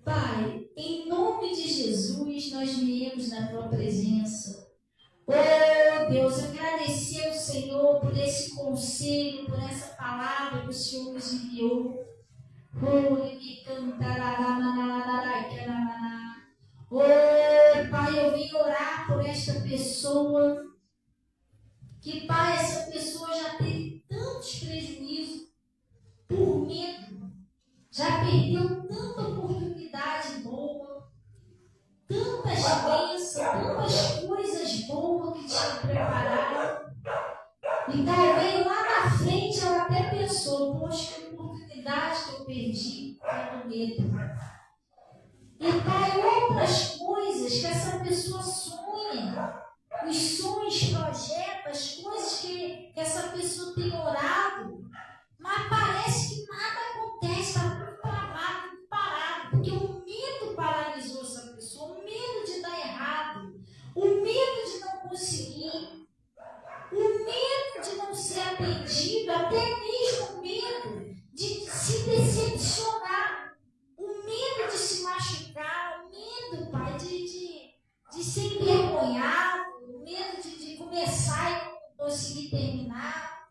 Pai, em nome de Jesus, nós viemos na tua presença. Oh, Deus, agradecer ao Senhor por esse conselho, por essa palavra que o Senhor nos enviou. Oh, Pai, eu vim orar por esta pessoa. Que, Pai, essa pessoa já teve tantos prejuízos por medo, já perdeu tanta oportunidade boa, tantas bênçãos, tantas coisas boas que tinha preparado. E talvez lá na frente ela até pensou, poxa, que oportunidade que eu perdi pelo medo. E, Pai, outras coisas que essa pessoa sonha, os sonhos, projetos, coisas que essa pessoa tem orado, mas parece que nada acontece, está tudo travado, tudo parado, porque o medo paralisou essa pessoa, o medo de dar errado, o medo de não conseguir, o medo de não ser atendido, até mesmo o medo de se decepcionar, o medo de se machucar, o medo, Pai, de ser envergonhado, o medo de começar e não conseguir terminar.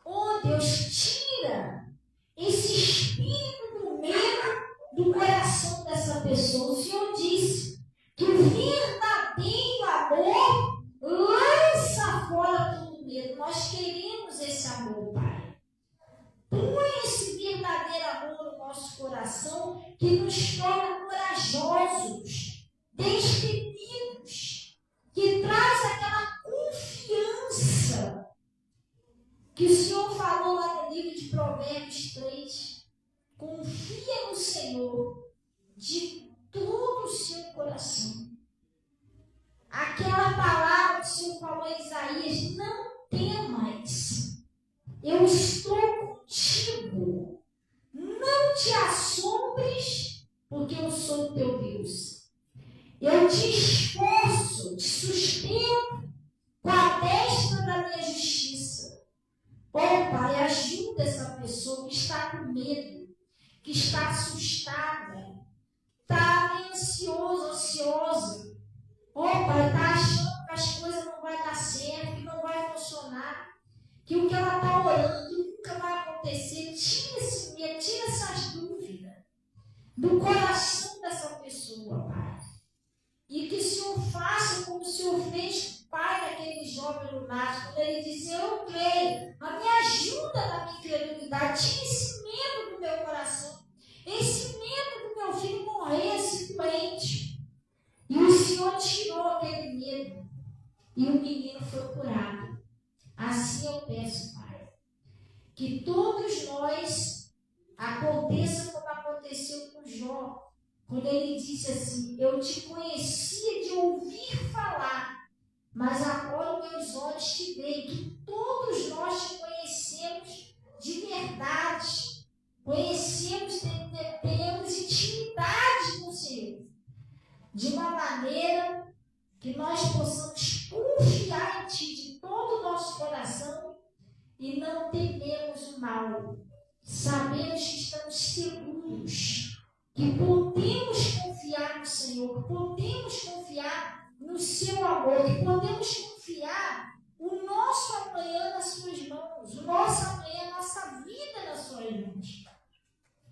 Oh, Deus, tira esse espírito do medo do coração dessa pessoa. O Senhor disse que o verdadeiro amor lança fora todo medo. Nós queremos esse amor, Pai. Põe esse verdadeiro amor no nosso coração que nos torna corajosos, destemidos, que traz aquela confiança que o Senhor falou lá no livro de Provérbios 3. Confia no Senhor de todo o seu coração. Aquela palavra que o Senhor falou em Isaías, não temas, eu estou contigo. Não te assombres, porque eu sou o teu Deus. Eu te esforço, te sustento com a destra da minha justiça. Pai, ajuda essa pessoa que está com medo, que está assustada, está ansiosa. Pai, está achando que as coisas não vão dar certo, que não vai funcionar, que o que ela está orando nunca vai acontecer. Tira esse medo, tira essas dúvidas do coração dessa pessoa, Pai. E que o Senhor faça como o Senhor fez com o pai daquele jovem lunático, quando ele disse: eu creio, mas me ajuda na minha incredulidade, tira esse medo do meu coração, esse medo do meu filho morrer assim doente. E o Senhor tirou aquele medo, e o menino foi curado. Assim eu peço, Pai, que todos nós aconteça como aconteceu com Jó. Quando ele disse assim: eu te conhecia de ouvir falar, mas agora meus olhos te veem. Que todos nós te conhecemos de verdade, temos intimidade com o Senhor, de uma maneira que nós possamos confiar em Ti de todo o nosso coração e não tememos o mal. Sabemos que estamos seguros, que podemos confiar no Senhor, que podemos confiar no Seu amor, que podemos confiar o nosso amanhã nas Suas mãos, o nosso amanhã, a nossa vida nas Suas mãos.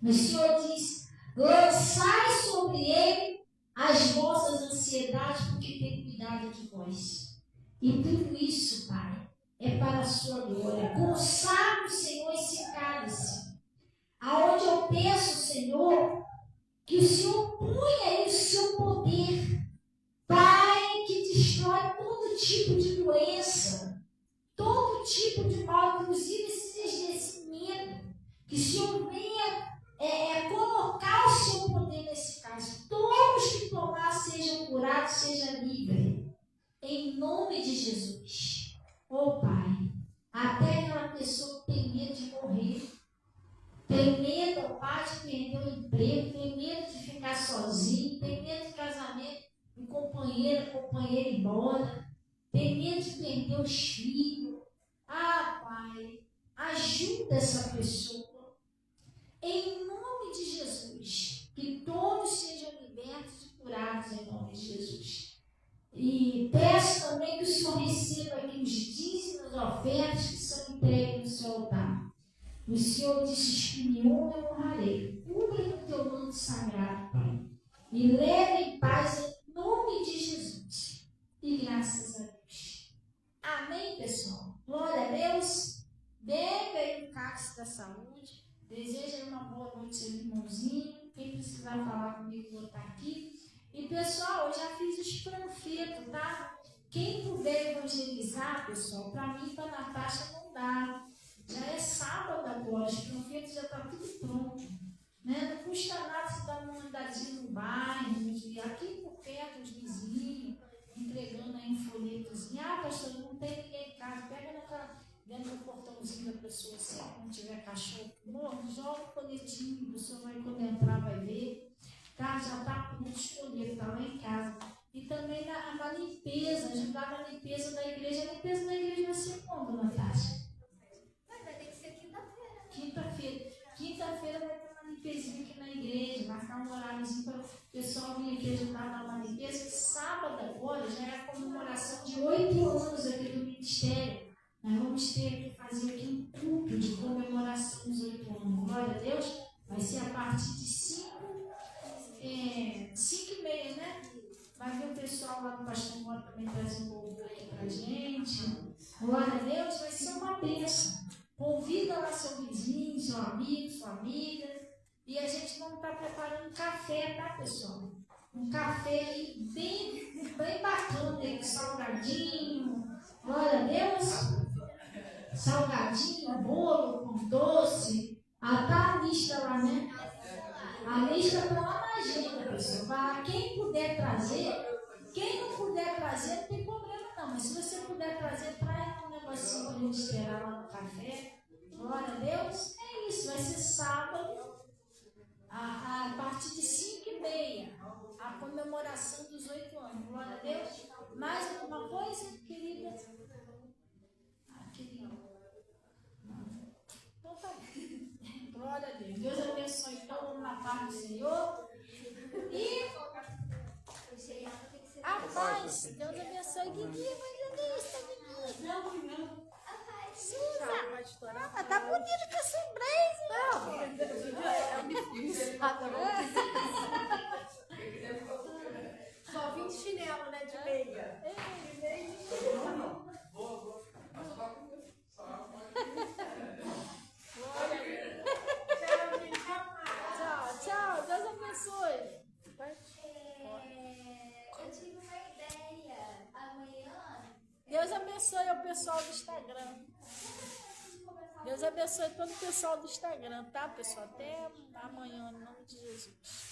O Senhor diz: lançai sobre Ele as vossas ansiedades, porque tem cuidado de vós. E tudo isso, Pai, é para a Sua glória. Consagre o Senhor esse cálice, aonde eu peço, Senhor, que o Senhor ponha aí o seu poder, Pai, que destrói todo tipo de doença, todo tipo de mal, inclusive esse medo, que o Senhor venha colocar o seu poder nesse caso. Todos que tomar sejam curados, sejam livres, em nome de Jesus. Pai, até aquela pessoa que tem medo de morrer, tem medo, Pai, de perder o emprego, tem medo de ficar sozinho, tem medo de casamento, um companheira ir embora, tem medo de perder os filhos. Pai, ajuda essa pessoa. Em nome de Jesus, que todos sejam libertos e curados em nome de Jesus. E peço também que o Senhor receba aqui os dízimos, as ofertas que são entregues no seu altar. O Senhor disse: espinhou eu honrarei. Cubra no teu manto sagrado, Pai. E leve em paz em nome de Jesus. E graças a Deus. Amém, pessoal? Glória a Deus. Bebe aí o cálice da saúde. Desejo uma boa noite, seu irmãozinho. Quem precisar falar comigo, vou estar aqui. E, pessoal, eu já fiz os panfletos, tá? Quem puder evangelizar, pessoal, para mim, para a Natasha, não dá. Já é sábado agora, os panfletos já está tudo pronto. Né? Não custa nada se dar uma andadinha no bairro, aqui por perto, os vizinhos, entregando aí um folhetozinho. Pastor, não tem ninguém em casa, pega dentro do portãozinho da pessoa, se não tiver cachorro morto, joga o folhetinho, a pessoa vai, quando entrar, vai ver. Tá? Já está pronto, escolhido, está lá em casa. E também na limpeza, ajudar na limpeza da igreja. A limpeza da igreja vai ser quando, Natasha? Vai ter que ser Quinta-feira. Quinta-feira vai ter uma limpezinha aqui na igreja, marcar um horáriozinho para o pessoal vir aqui ajudar na limpeza. Sábado agora já é a comemoração de 8 anos aqui do ministério. Nós vamos ter que fazer aqui um culto de comemoração dos 8 anos. Glória a Deus. Vai ser a partir de 5h30, né? Vai ver o pessoal lá do Pastor Moro também trazendo um louvor aqui pra gente. Glória a Deus, vai ser uma bênção. Convida lá seu vizinho, seu amigo, sua amiga. E a gente vamos estar preparando café, tá, pessoal? Um café aí bem bacana, aí, com salgadinho. Glória a Deus. Salgadinho, bolo com doce. Tá a lista lá, né? A lista está lá na agenda, pessoal. Vai, quem puder trazer, quem não puder trazer, não tem problema não. Mas se você puder trazer, traz um negocinho para a gente esperar lá no café. Glória a Deus. É isso, vai ser sábado, a partir de 5h30, a comemoração dos 8 anos. Glória a Deus. Mais alguma coisa, querida? Querida. Então tá bom. Glória a Deus. Deus abençoe todo mundo na paz do Senhor. E a paz. Deus abençoe. Guigui, evangelista, Guigui. Não. Suza. Tá bonito com essa Só vim de chinelo, né? De meia. Tchau. Deus abençoe. Eu tive uma ideia. Amanhã. Deus abençoe o pessoal do Instagram. Deus abençoe todo o pessoal do Instagram, tá, pessoal? Até amanhã, em nome de Jesus.